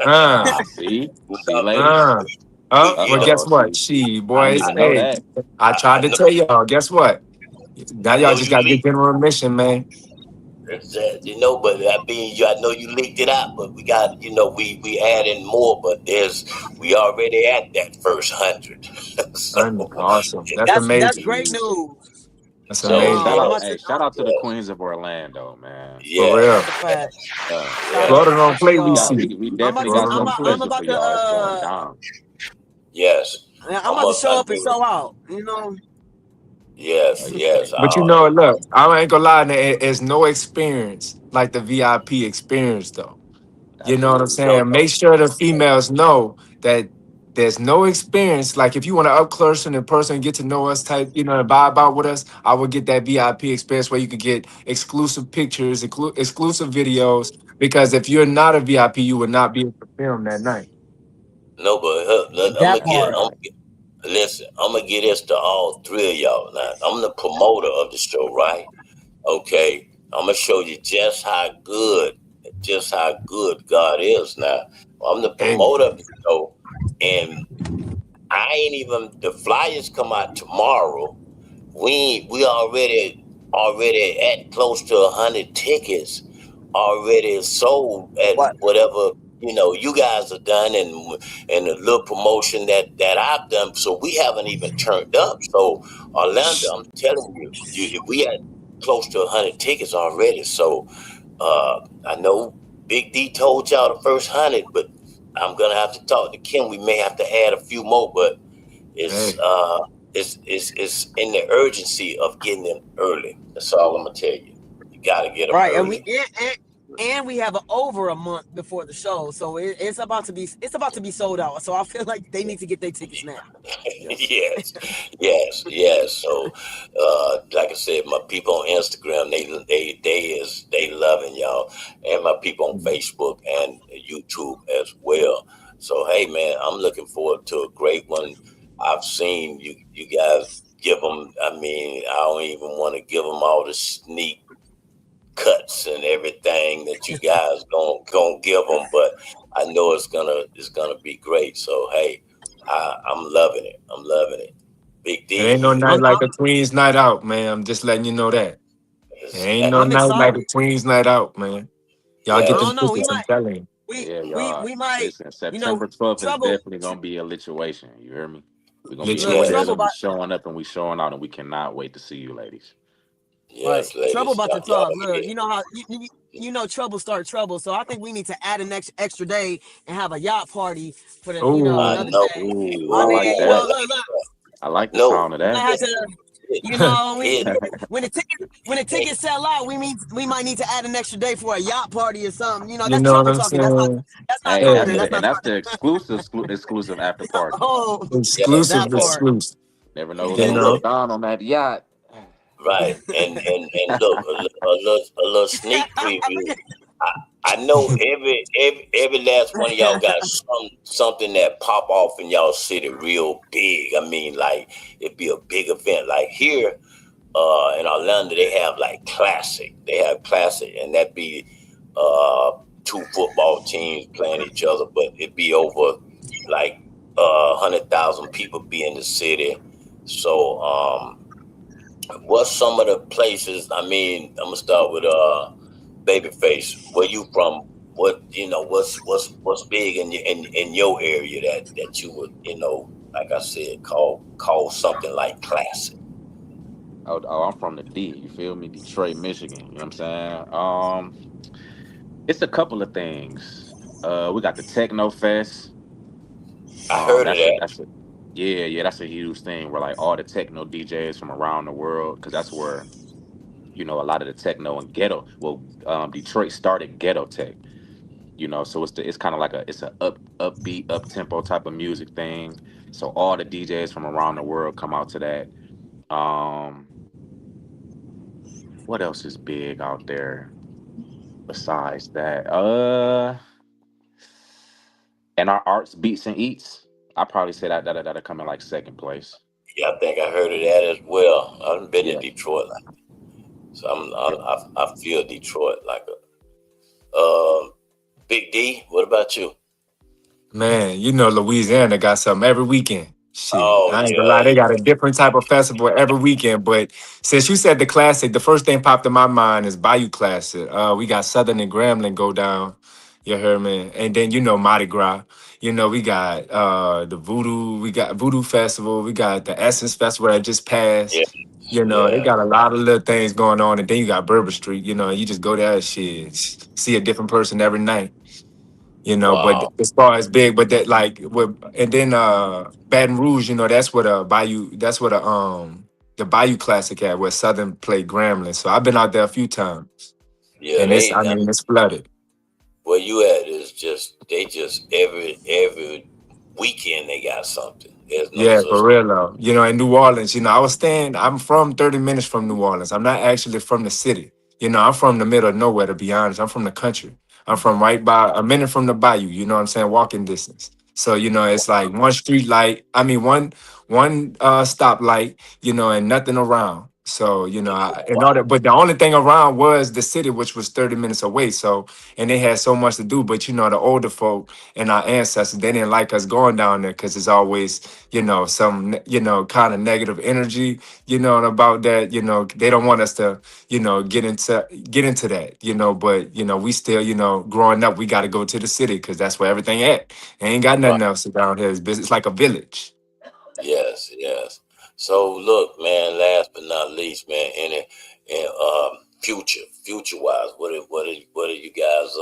Uh, See, Uh, ladies. uh. Oh, well, guess what? See, She, I need boys, to know hey, that. I tried I to know tell y'all. Guess what? Now I y'all know just you got to get leaked. general admission, man. But I know you leaked it out, but we got, we adding more, but we already at that first 100. So Awesome. That's That's amazing. great See, news. That's hey, amazing. I'm about to. shout out to the yes, Queens of Orlando, man. For That's real. a yes, fact. Yeah, Shout yes, out, Florida shout don't out to play, we we y'all. got see. we I'm about definitely to. got Florida don't something play. special for I'm about to. y'all. It's going down. yes. I'm I'm about to up. show up and show out. Yes, yes. But you know, look, I ain't gonna lie, there's no experience like the VIP experience, though. You know what I'm Absolutely. No, saying? Make sure the females know that there's no experience. Like if you want to up close and in person, get to know us, type, and vibe out with us, I would get that VIP experience where you could get exclusive pictures, exclusive videos. Because if you're not a VIP, you would not be able to film that night. no, but I'm That gonna get. part. Listen, I'm gonna get this to all three of y'all. Now, I'm the promoter of the show, right? Okay, I'm gonna show you just how good God is. Now, I'm the Hey, promoter of the show, and I ain't even. The flyers come out tomorrow, we already at close to 100 tickets already sold at What? whatever you guys have done, and the little promotion that I've done. So we haven't even turned up. So Orlando, I'm telling you, we at close to 100 tickets already. So I know Big D told y'all the first 100, but I'm gonna have to talk to Kim. We may have to add a few more, but it's Hey, uh it's in the urgency of getting them early. That's all I'm gonna tell you. You gotta get them Right, and early. we have over a month before the show, so it's about to be sold out. So I feel like they need to get their tickets now. Yes. Yes, yes. So, like I said, my people on Instagram, they loving y'all, and my people on Facebook and YouTube as well. So, hey, man, I'm looking forward to a great one. I've seen you guys give them. I mean, I don't even want to give them all the sneak cuts and everything that you guys gonna give them, but I know it's gonna be great. So hey, I'm loving it. I'm loving it. Big it ain't no D, night like a Queen's night out, man. I'm just letting you know that. It ain't no I'm night like a excited. Queen's night out, man. Y'all I get yes, them don't know. We tickets, I'm might telling you. we Yeah, we y'all. we might Listen, you know September 12th is trouble. definitely gonna be a lituation. You hear me? We're gonna be in the Look, yes, trouble building. We about showing up and we showing out, and we cannot wait to see you, ladies. right. yes, Trouble ladies. about to Y'all talk. Look, here. you know how you know trouble start trouble. So I think we need to add an extra day and have a yacht party for the I another Oh, know. day. Ooh, I I mean, like Oh, I that. look, I like the no. sound of we might that. have It, to, it, we, it, when the it, tickets sell out, we might need to add an extra day for a yacht party or something. You know, you that's know what trouble I'm talking. saying? That's not Hey, Hey, talking. That's and not that's talking. the exclusive after party. Oh, yes, exclusive, that yes. part. exclusive. Never know what's You And gonna know, go look, down on that yacht. right, and look, a little sneak Look preview. at I know every last one of y'all got something that pop off in y'all city real big. I mean, like it'd be a big event. Like here, in Orlando, they have like classic. They have classic, and that'd be two football teams playing each other, but it'd be over like 100,000 people be in the city. So what's some of the places? I mean, I'm gonna start with Babyface. Where you from? What's big in your area that you would like I said call something like classic. I'm from the D. You feel me? Detroit, Michigan. You know what I'm saying? It's a couple of things. We got the Techno Fest. I heard of that. That's a yeah, that's a huge thing where like all the techno DJs from around the world, because that's where a lot of the techno and ghetto. Well, Detroit started ghetto tech. So it's kind of like it's a upbeat, up tempo type of music thing. So all the DJs from around the world come out to that. Um, what else is big out there besides that? And our arts, beats and eats. I probably say that'll come in like second place. Yeah, I think I heard of that as well. I've been to Yeah. Detroit, so I feel Detroit like a Big D. What about you? man, you know Louisiana got something every weekend. Shit, Oh I ain't gonna lie, yeah, they got a different type of festival every weekend. But since you said the classic, the first thing popped in my mind is Bayou Classic. We got Southern and Grambling go down. You heard me? And then Mardi Gras. We got the Voodoo, we got Voodoo Festival, we got the Essence Festival that just yeah, passed. They yeah. got a lot of little things going on. And then you got Bourbon Street, you just go there, shit, see a different person every night. But Wow. as far as big, but that like with and then Baton Rouge, that's what the Bayou Classic at where Southern played Grambling. So I've been out there a few times. Yeah, And it's flooded. where you at is just they just every weekend they got something. There's no Yeah, such. for real though. In New Orleans, I'm from 30 minutes from New Orleans. I'm not actually from the city. I'm from the middle of nowhere, to be honest. I'm from the country. I'm from right by a minute from the bayou, you know what I'm saying? Walking distance. So, it's like one street light, one stop light, and nothing around. So, in Wow. order, but the only thing around was the city, which was 30 minutes away. So, and they had so much to do. But, the older folk and our ancestors, they didn't like us going down there because it's always, some, kind of negative energy, about that. They don't want us to, get into that, but, we still, growing up, we got to go to the city because that's where everything at. Ain't got Right. nothing else around here. It's business, it's like a village. Yes, yes. So look, man. Last but not least, man. In future wise, what are you guys?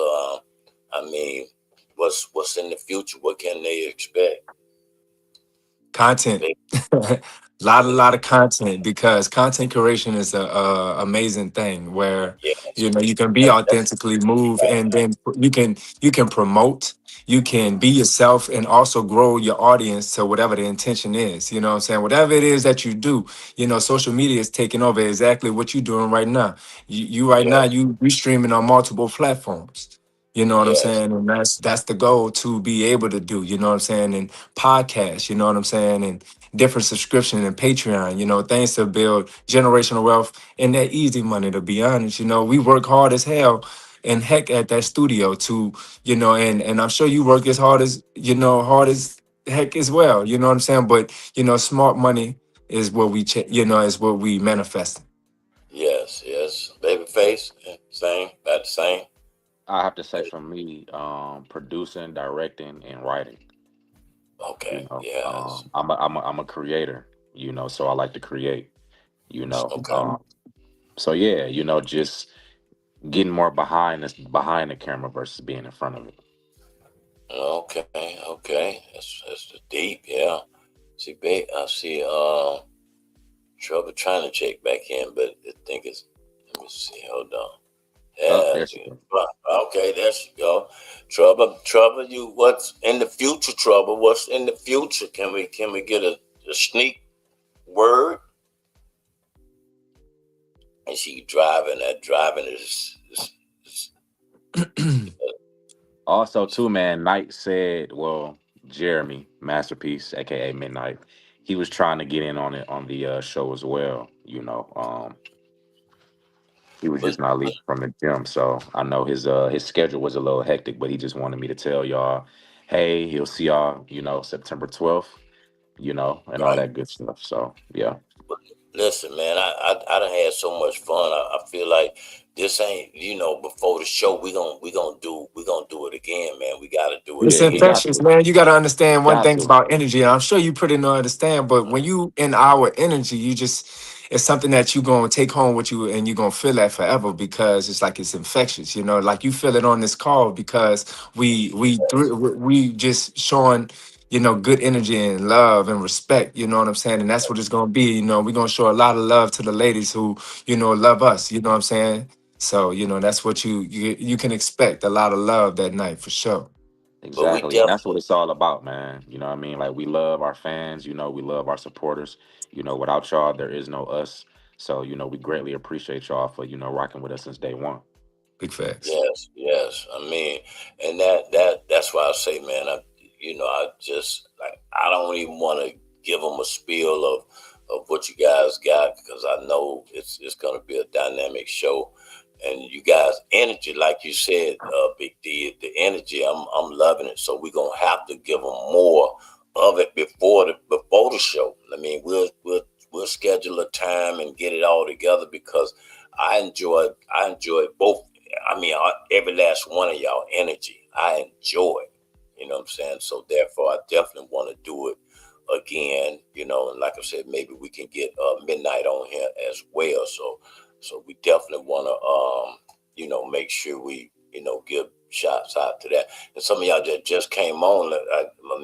I mean, what's in the future? What can they expect? Content. They, lot of content, because content creation is a amazing thing where yes, you can be that's authentically move, and then you can promote, you can be yourself, and also grow your audience to whatever the intention is. You know what I'm saying? Whatever it is that you do, social media is taking over exactly what you're doing right now. You right now, yes, you streaming on multiple platforms. You know what I'm yes, saying? And that's the goal, to be able to do, you know what I'm saying? And podcasts, you know what I'm saying? And different subscription and Patreon, things to build generational wealth and that easy money, to be honest. We work hard as hell and heck at that studio to, and I'm sure you work as hard as heck as well. You know what I'm saying? But, smart money is what is what we manifest. yes. Babyface, same, about the same. I have to say, for me, producing, directing, and writing. Okay, yes, I'm a creator. So I like to create. You know, okay, um, so yeah, just getting more behind the camera versus being in front of it. okay. That's the deep, yeah. See, I see. Trouble trying to check back in, but I think it's. Let me see. Hold on. Oh, Yeah. there she goes. Okay, there you go. Trouble. You. What's in the future? Trouble. What's in the future? Can we get a sneak word? And she driving. That driving Also, too, man, Knight said, well, Jeremy Masterpiece, aka Midnight, he was trying to get in on it on the show as well. He was but just not leaving from the gym, so I know his schedule was a little hectic, but he just wanted me to tell y'all, hey, he'll see y'all, September 12th, and all right. that good stuff. So yeah, Listen, man, I done had so much fun. I feel like this ain't, before the show we gonna do it again, man. We gotta do it It's yeah, we again. got infectious, to, man. You got to understand one got thing to. about energy. And I'm sure you pretty know understand, but when you in our energy, it's something that you going to take home with you, and you're going to feel that forever, because it's like it's infectious, like you feel it on this call, because we just showing, good energy and love and respect, you know what I'm saying? And that's what it's going to be. We're going to show a lot of love to the ladies who, love us, you know what I'm saying? So, that's what you can expect, a lot of love that night for sure. But we Exactly. And that's what definitely it's all about, man. You know what I mean? Like, we love our fans, we love our supporters. Without y'all, there is no us. So, we greatly appreciate y'all for, rocking with us since day one. Big facts. yes. I mean, and that's why I say, man, I just like I don't even want to give them a spiel of what you guys got, because I know it's gonna be a dynamic show, and you guys' energy, like you said, Big D, the energy, I'm loving it. So we're gonna have to give them more of it before the show. I mean, we'll schedule a time and get it all together, because I enjoy both. I mean, every last one of y'all energy, I enjoy. You know what I'm saying? So therefore, I definitely want to do it again. And like I said, maybe we can get Midnight on here as well. So we definitely want to, make sure we, give shots out to that. And some of y'all that just came on,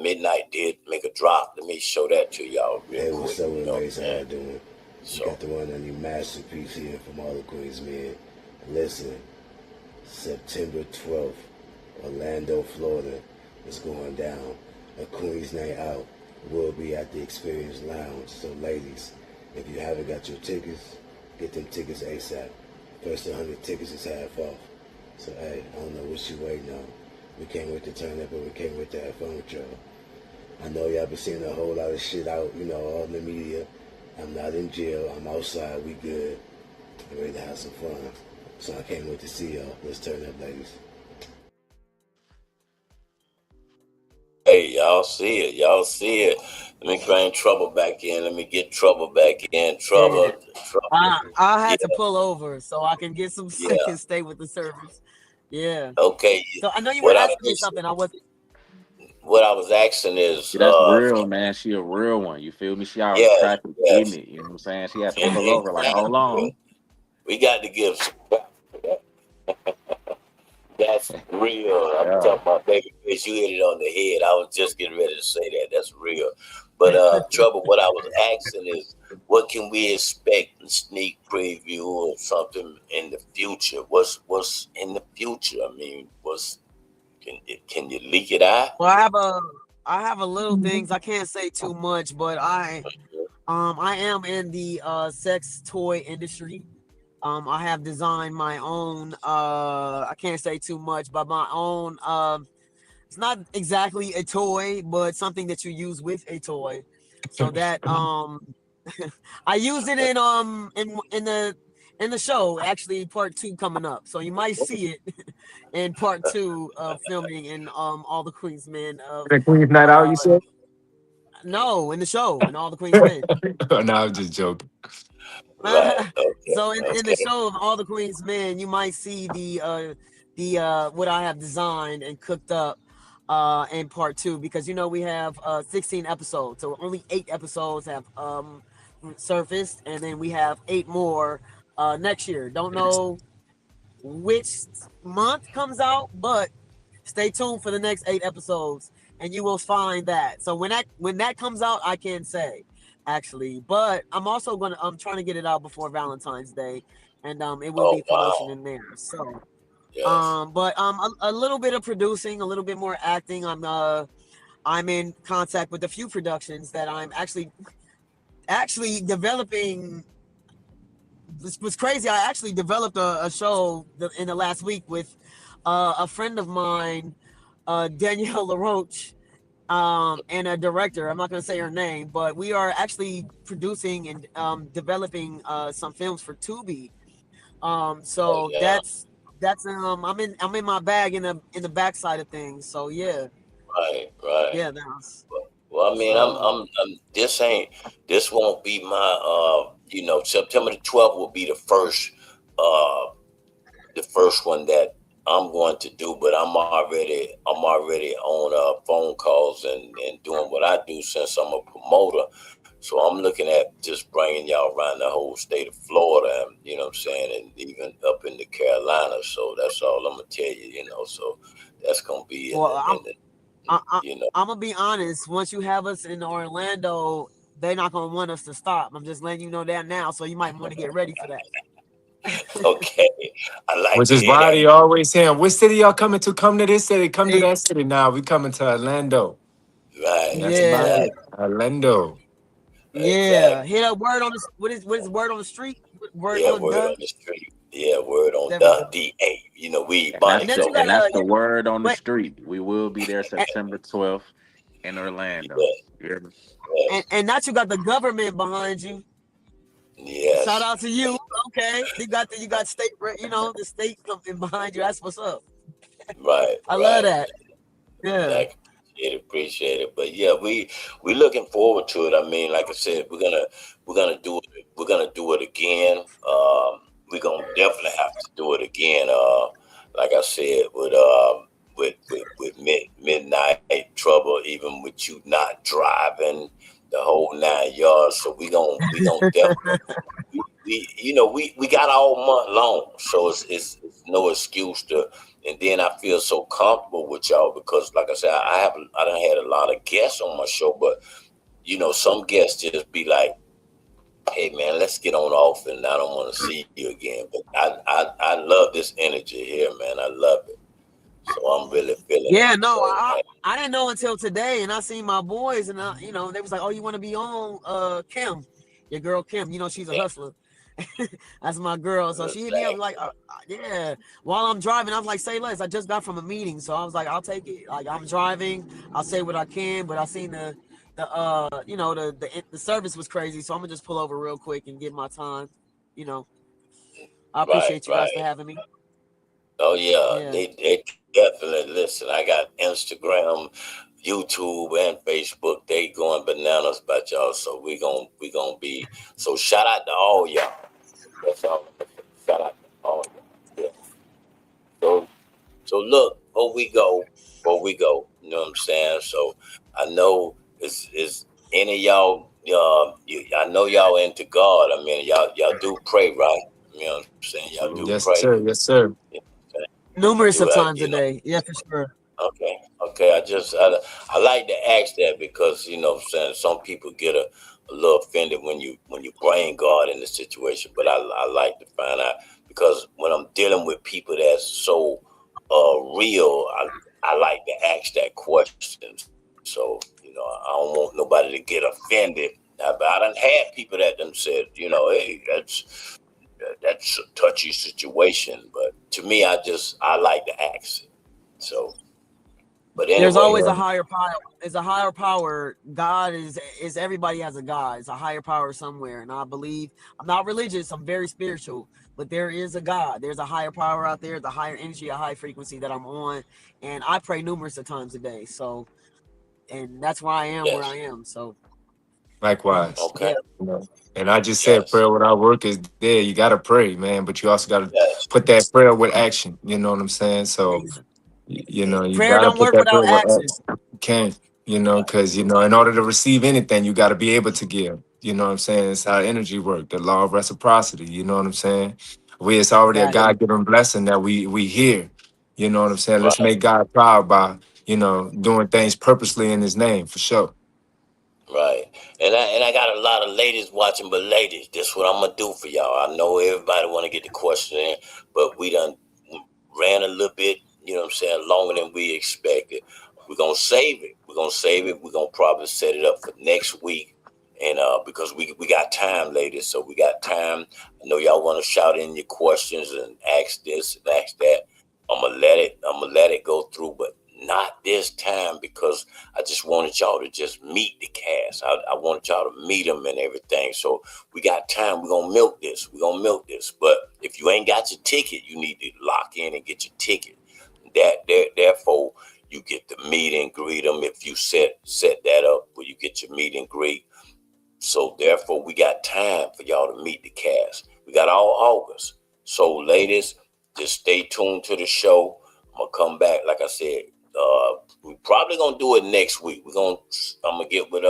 Midnight did make a drop. Let me show that to y'all real Hey, quick. what's up with Mace? How you doing? You So got the one on your masterpiece here from all the Queens, man. Listen, September 12th, Orlando, Florida, is going down. A Queens night out will be at the Experience Lounge. So ladies, if you haven't got your tickets, get them tickets ASAP. First 100 tickets is half off. So hey, I don't know what you waiting on. We can't wait to turn up, and we can't wait to have fun with y'all. I know y'all been seeing a whole lot of shit out, all in the media. I'm not in jail. I'm outside. We good. I'm ready to have some fun. So I can't wait to see y'all. Let's turn up, ladies. Hey, y'all see it. Y'all see it. Let me bring Trouble back in. Let me get Trouble back in. Yeah. Trouble. I Yeah, had to pull over so I can get some yeah. and stay with the service. Yeah. Okay. So I know you were What I asking me was something. I was what I was asking is, Yeah, that's real, man. She a real one. You feel me? She out in yes, traffic getting yes, it. You know what I'm saying? She had to pull over. Like, hold exactly. on. We got to give. That's real. I'm Yeah. talking about baby fish. You hit it on the head. I was just getting ready to say that. That's real. But Trouble, what I was asking is, what can we expect? A sneak preview or something in the future? What's in the future? I mean, can you leak it out? well, I have a little things. I can't say too much, but I am in the sex toy industry. I have designed my own I can't say too much, but my own it's not exactly a toy, but something that you use with a toy. So that I use it in the show, actually part 2 coming up. So you might see it in part 2 of filming in All the Queen's Men of The Queen's Night Out, you said? no, in the show, in All the Queen's Men. No, I'm just joking. Right. Okay. So in the Okay. show of All the Queen's Men, you might see the what I have designed and cooked up in part 2, because we have 16 episodes, so only 8 episodes have surfaced, and then we have 8 more next year. Don't know which month comes out, but stay tuned for the next 8 episodes and you will find that. So when that comes out, I can say actually, but I'm trying to get it out before Valentine's Day, and it will Oh be promotion wow. in there. So Yes. but a little bit of producing, a little bit more acting. I'm in contact with a few productions that I'm actually developing. This was crazy. I actually developed a show in the last week with a friend of mine, Danielle LaRoche, and a director. I'm not going to say her name, but we are actually producing and developing some films for Tubi. Oh So yeah. I'm in my bag in the backside of things. So yeah, Right. Right. yeah, that's Well, I mean, so. this won't be my, September the 12th will be uh, the first one that I'm going to do, but I'm already on phone calls and doing what I do since I'm a promoter. So I'm looking at just bringing y'all around the whole state of Florida, and, you know what I'm saying, and even up in the Carolinas. So that's all I'm gonna tell you. So that's gonna be Well, you know. I'm gonna be honest. Once you have us in Orlando, they're not gonna want us to stop. I'm just letting you know that now, so you might want to get ready for that. Okay, I like Which to is hear why that. they always saying, which city y'all coming to? Come to this city, come to Hey, that city. Now we coming to Orlando. Right, That's about yeah, it. exactly, Orlando. yeah. exactly. Hit up word on the what is word on the street? Word Yeah, on word the. on the street. Yeah, word on There we go. the DA. We And Bonnie And then you Cooper. got the word on the wait, street. We will be there and, September 12th in Orlando. Yes, You hear me? yes, and not you got the government behind you. Shout yes. out to you. Okay, you got state, the state coming behind you. That's what's up. Right, I love right. that. Yeah. I appreciate it. But yeah, we looking forward to it. I mean, like I said, we're gonna do it. We're gonna do it again. We're gonna definitely have to do it again. Like I said, with midnight trouble, even with you not driving the whole 9 yards. So we gonna definitely we got all month long, so it's no excuse to. And then I feel so comfortable with y'all because, like I said, I done had a lot of guests on my show, but some guests just be like, "Hey man, let's get on off," and I don't want to see you again. But I love this energy here, man. I love it. So I'm really feeling it. Yeah, no, So I didn't know until today, and I seen my boys, and they was like, "Oh, you want to be on Kim, your girl Kim? She's a yeah, hustler. That's my girl." So she hit me up exactly. like, "Yeah." While I'm driving, I was like, "Say less." I just got from a meeting, so I was like, "I'll take it." Like I'm driving, I'll say what I can, but I seen the the service was crazy, so I'm gonna just pull over real quick and give my time. You know, I Right, appreciate you guys for right. having me. Oh yeah, Yeah. they definitely listen. I got Instagram, YouTube, and Facebook. They going bananas about y'all. So we gonna be. So shout out to all y'all. That's all. Shout out to all y'all. Yeah. So look, before we go, you know what I'm saying? So I know is any of y'all I know y'all into God. I mean y'all do pray, right? You know what I'm saying? Y'all do Absolutely. Yes, pray. sir. Yes, sir. You know what I'm saying? Numerous of Do times you a know day. Yeah, for sure. okay, okay. I like to ask that because you know what I'm saying some people get a little offended when you bring God in the situation, but I like to find out because when I'm dealing with people that's so real, I like to ask that question. So you know I don't want nobody to get offended. I done had people that done said hey that's a touchy situation, but to me I like to ask it. So but There's anyway, always Yeah. a higher power. There's a higher power. God is everybody has a God. It's a higher power somewhere. And I believe I'm not religious, I'm very spiritual, but there is a God. There's a higher power out there, the higher energy, a high frequency that I'm on. And I pray numerous of times a day. So and that's why I am where yes, I am. So Likewise. okay, yeah, You know. And I just said yes, prayer without work is there. You gotta pray, man, but you also gotta yes, put that prayer with action. You know what I'm saying? So you know, you prayer gotta don't put work that without prayer with action. action. You can't, because in order to receive anything, you gotta be able to give. You know what I'm saying? It's how energy work, the law of reciprocity. You know what I'm saying? It's already a Exactly. God given blessing that we hear. You know what I'm saying? Let's right, make God proud by, doing things purposely in his name for sure. right. And I got a lot of ladies watching, but ladies, this what I'm gonna do for y'all. I know everybody want to get the question in, but we done ran a little bit. You know what I'm saying? Longer than we expected. We're gonna save it. We're gonna save it. We're gonna probably set it up for next week. And because we got time, ladies, so we got time. I know y'all want to shout in your questions and ask this and ask that. I'm gonna let it go through, but not this time because I just wanted y'all to just meet the cast. I wanted y'all to meet them and everything. So we got time. We're gonna milk this. We're gonna milk this. But if you ain't got your ticket, you need to lock in and get your ticket. Therefore, you get the meet and greet them. If you set that up where you get your meet and greet, so therefore, we got time for y'all to meet the cast. We got all August. So ladies, just stay tuned to the show. I'm gonna come back, like I said. We probably gonna do it next week. I'm gonna get with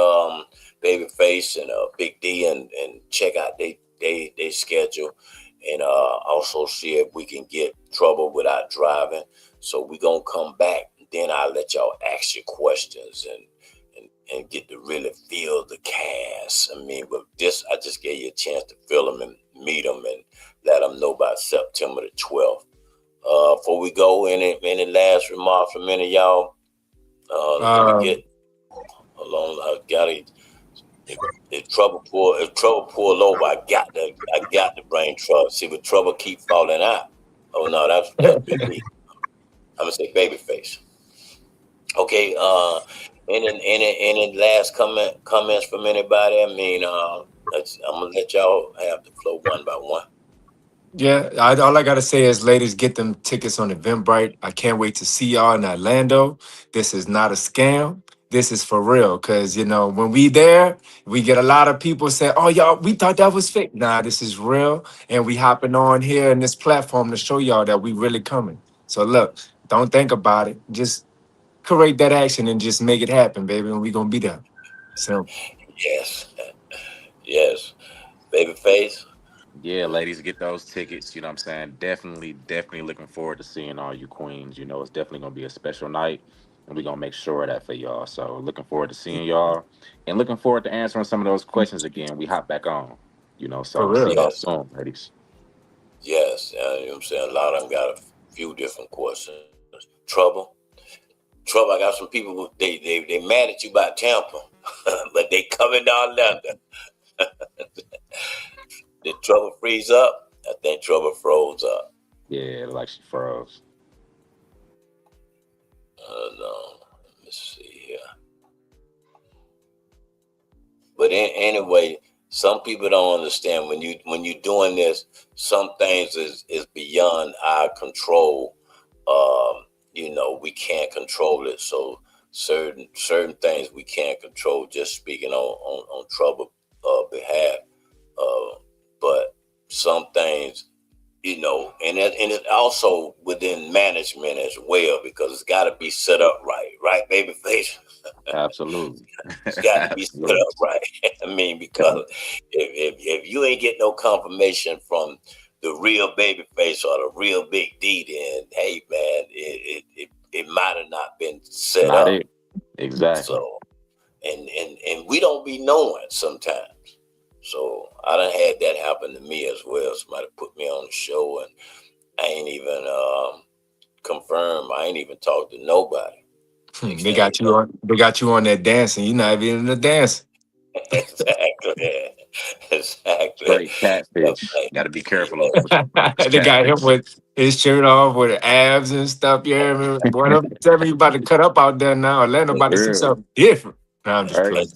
Babyface and Big D and check out they schedule, and also see if we can get Trouble Without Driving. So we gonna come back. Then I'll let y'all ask your questions and get to really feel the cast. I mean, with this, I just gave you a chance to feel them and meet them and let them know by September the 12th. Before we go, any last remarks from any of y'all? Let me Um, get along. I got it. If trouble pull over, I got to bring trouble. See, but trouble keep falling out. Oh no, that's Big D. I'm gonna say Babyface. Okay. Any last comments from anybody? I mean, I'm gonna let y'all have the flow one by one. Yeah, all I gotta say is, ladies, get them tickets on Eventbrite. I can't wait to see y'all in Orlando. This is not a scam. This is for real. Cause when we there, we get a lot of people say, "Oh, y'all, we thought that was fake." Nah, this is real, and we hopping on here in this platform to show y'all that we really coming. So look, don't think about it. Just create that action and just make it happen, baby. And we gonna be there. So Yes, yes, Babyface. Yeah, ladies, get those tickets. You know what I'm saying? Definitely looking forward to seeing all you queens. It's definitely going to be a special night, and we're going to make sure of that for y'all. So, looking forward to seeing y'all and looking forward to answering some of those questions again. We hop back on, for so see real. y'all Yes, soon, ladies. yes. You know what I'm saying? A lot of them got a few different questions. Trouble. I got some people who they mad at you about Tampa, but they coming down London. Did Trouble freeze up? I think Trouble froze up. Yeah, like she froze. No, let me see here. But anyway, some people don't understand when you're doing this. Some things is beyond our control. We can't control it. So certain things we can't control. Just speaking on trouble behalf. But some things, and it's also within management as well, because it's got to be set up right, babyface. Absolutely. It's got to be set Absolutely. up right. I mean, because if you ain't get no confirmation from the real babyface or the real Big D, then hey man, it might have not been set Not up. it. Exactly. So and we don't be knowing sometimes. So I done had that happen to me as well. Somebody put me on the show and I ain't even confirmed. I ain't even talked to nobody. They got you on. They got you on that dancing. You're not even in the dance. Exactly. Exactly. Straight catfish. Got to be careful of it's They got him catfish. with his shirt off with abs and stuff. You hear me? Boy, don't tell me you about to cut up out there now. Orlando For about to see real. something different. No, I'm just Right. playing.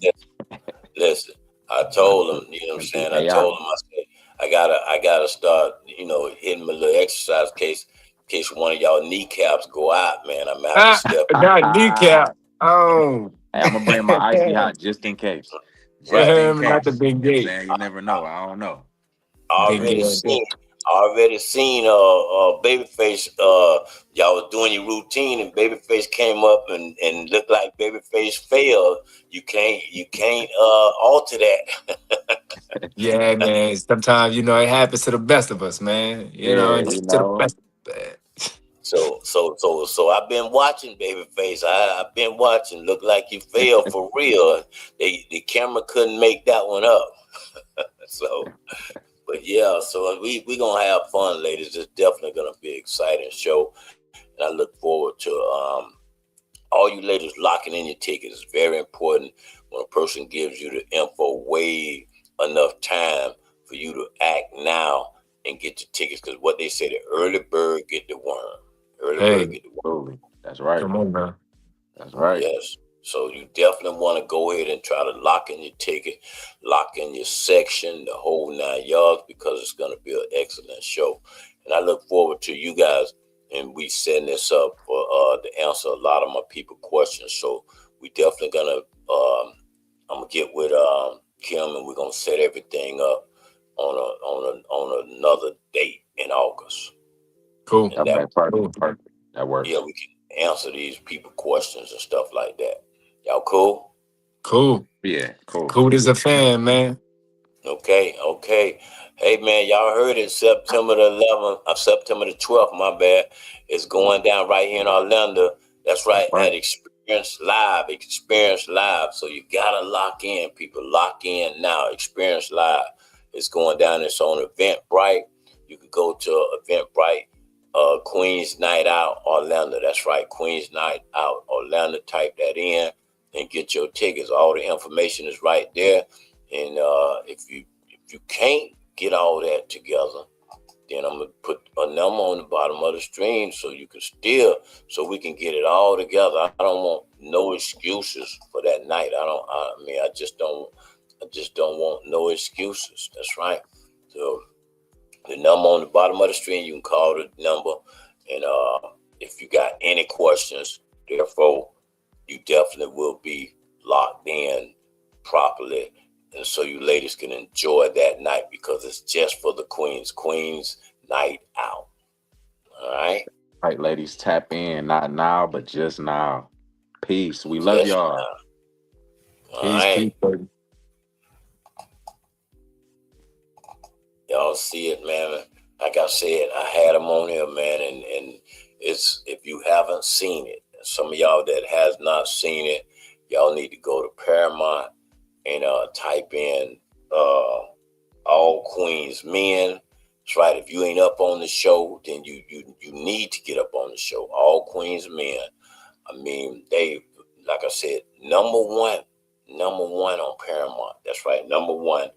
Listen, I told him, you know what I'm saying? I AI. told him, I said, I gotta start, hitting my little exercise in case one of y'all kneecaps go out, man. I'm gonna have to step Not kneecap. Oh. Hey, I'm gonna bring my icy hot just in case. Just right. in Not the case. big You know what I'm gate. saying? You never know. I don't know. Big Already gate. seen Babyface, y'all was doing your routine and Babyface came up and looked like Babyface failed. You can't alter that. Yeah, man. Sometimes it happens to the best of us, man. Yeah, It's to the best. So I've been watching Babyface. I've been watching. Look like you failed for real. The camera couldn't make that one up. So, but yeah. So we gonna have fun, ladies. It's definitely gonna be an exciting show, and I look forward to all you ladies locking in your tickets. It's very important when a person gives you the info way enough time for you to act now and get your tickets. Because what they say, the early bird get the worm. Early bird Hey, get the worm. Absolutely. That's right. come on, man. That's right. Yes. So you definitely want to go ahead and try to lock in your ticket, lock in your section, the whole 9 yards, because it's going to be an excellent show. And I look forward to you guys, and we setting this up for to answer a lot of my people questions. So we definitely gonna I'm gonna get with Kim, and we're gonna set everything up on another date in August. Cool. And that Perfect. Cool. Perfect. That yeah, works. we can answer these people questions and stuff like that. Y'all cool? Cool. Yeah, cool. Cool as a fan, man. Okay. Hey man, y'all heard it. September the 11th, September the 12th, my bad. It's going down right here in Orlando. That's right, Right. at Experience Live. So you gotta lock in, people. Lock in now. Experience Live. It's going down. It's on Eventbrite. You can go to Eventbrite, Queens Night Out Orlando. That's right, Queens Night Out Orlando. Type that in and get your tickets. All the information is right there. And if you can't get all that together, then I'm gonna put a number on the bottom of the stream so we can get it all together. I don't want no excuses for that night. I just don't want no excuses. That's right. So the number on the bottom of the stream, you can call the number, and if you got any questions, therefore you definitely will be locked in properly. And so you ladies can enjoy that night, because it's just for the Queens Night Out. All right? All right, ladies, tap in. Not now, but just now. Peace. We love Just y'all. now. All Peace, right. peace. Y'all see it, man. Like I said, I had them on here, man, and it's, if you haven't seen it, some of y'all that has not seen it, y'all need to go to Paramount and type in All Queens Men. That's right. If you ain't up on the show, then you need to get up on the show. All Queens Men. I mean, they, like I said, number one on Paramount. That's right, number one.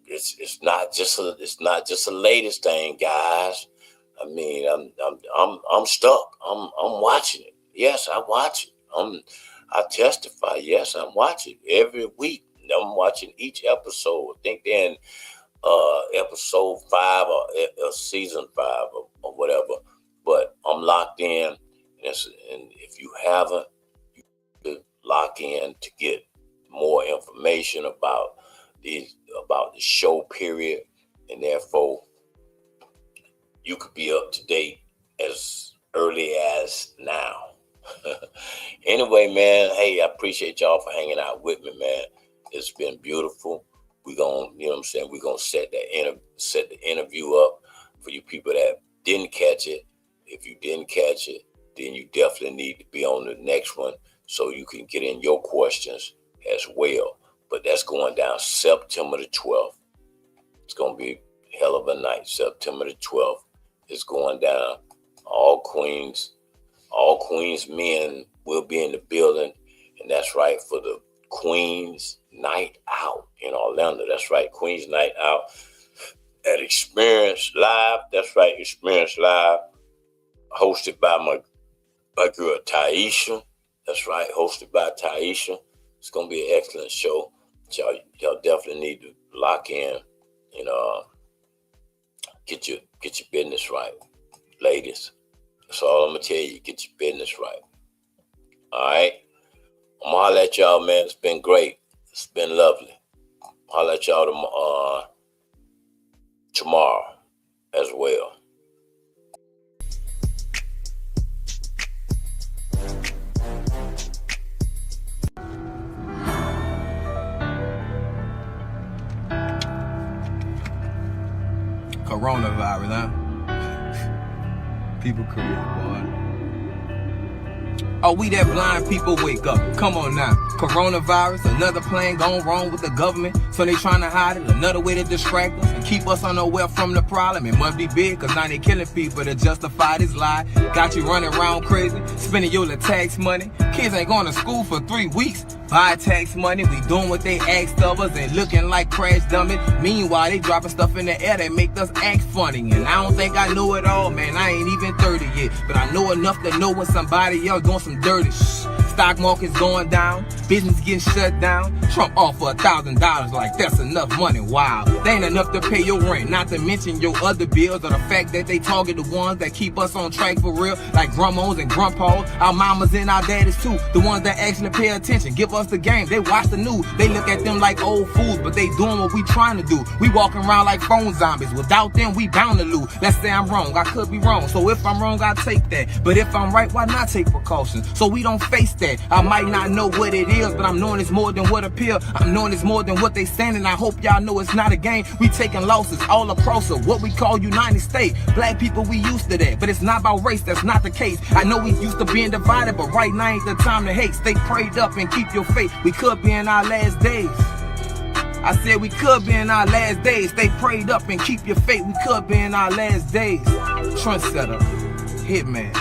It's not just a latest thing, guys. I mean, I'm stuck. I'm watching it. Yes, I watch it. I testify. Yes, I'm watching every week. I'm watching each episode. I think they're in episode 5 or season 5 or whatever. But I'm locked in. And if you haven't, you can lock in to get more information about the show period, and therefore you could be up to date as early as now. Anyway, man, hey, I appreciate y'all for hanging out with me, man. It's been beautiful. We're gonna, you know what I'm saying, we're gonna set the interview up for you people that didn't catch it. If you didn't catch it, then you definitely need to be on the next one so you can get in your questions as well. But that's going down September the 12th. It's gonna be a hell of a night. September the 12th is going down. All Queens men will be in the building, and that's right, for the Queens Night Out in Orlando. That's right, Queens Night Out at Experience Live. That's right, Experience Live, hosted by my girl Taisha. That's right, hosted by Taisha. It's gonna be an excellent show. Y'all definitely need to lock in and get your business right, ladies. That's all I'm gonna tell you. Get your business right. All right. I'm gonna holler at y'all, man. It's been great. It's been lovely. Holler at y'all tomorrow as well. Coronavirus, huh? People create, boy. Oh, we that blind people wake up. Come on now. Coronavirus, another plan gone wrong with the government. So they trying to hide it, another way to distract us and keep us unaware from the problem. It must be big, cause now they killing people to justify this lie. Got you running around crazy, spending your little tax money. Kids ain't going to school for 3 weeks. Buy tax money, we doing what they asked of us and looking like crash dummies. Meanwhile, they dropping stuff in the air that make us act funny. And I don't think I know it all, man. I ain't even 30 yet. But I know enough to know when somebody else doing some dirty shit. Stock market's going down, business getting shut down. Trump offer $1,000 like that's enough money. Wow, they ain't enough to pay your rent, not to mention your other bills, or the fact that they target the ones that keep us on track for real, like grandmas and grandpas, our mamas and our daddies too, the ones that actually pay attention, give us the game, they watch the news, they look at them like old fools, but they doing what we trying to do. We walking around like phone zombies, without them we bound to lose. Let's say I'm wrong, I could be wrong, so if I'm wrong I take that, but if I'm right, why not take precautions, so we don't face that. I might not know what it is, but I'm knowing it's more than what appears. I'm knowing it's more than what they saying, and I hope y'all know it's not a game. We taking losses all across what we call United States. Black people, we used to that, but it's not about race, that's not the case. I know we used to being divided, but right now ain't the time to hate. Stay prayed up and keep your faith. We could be in our last days. I said we could be in our last days. Stay prayed up and keep your faith. We could be in our last days. Trendsetter, Hitman.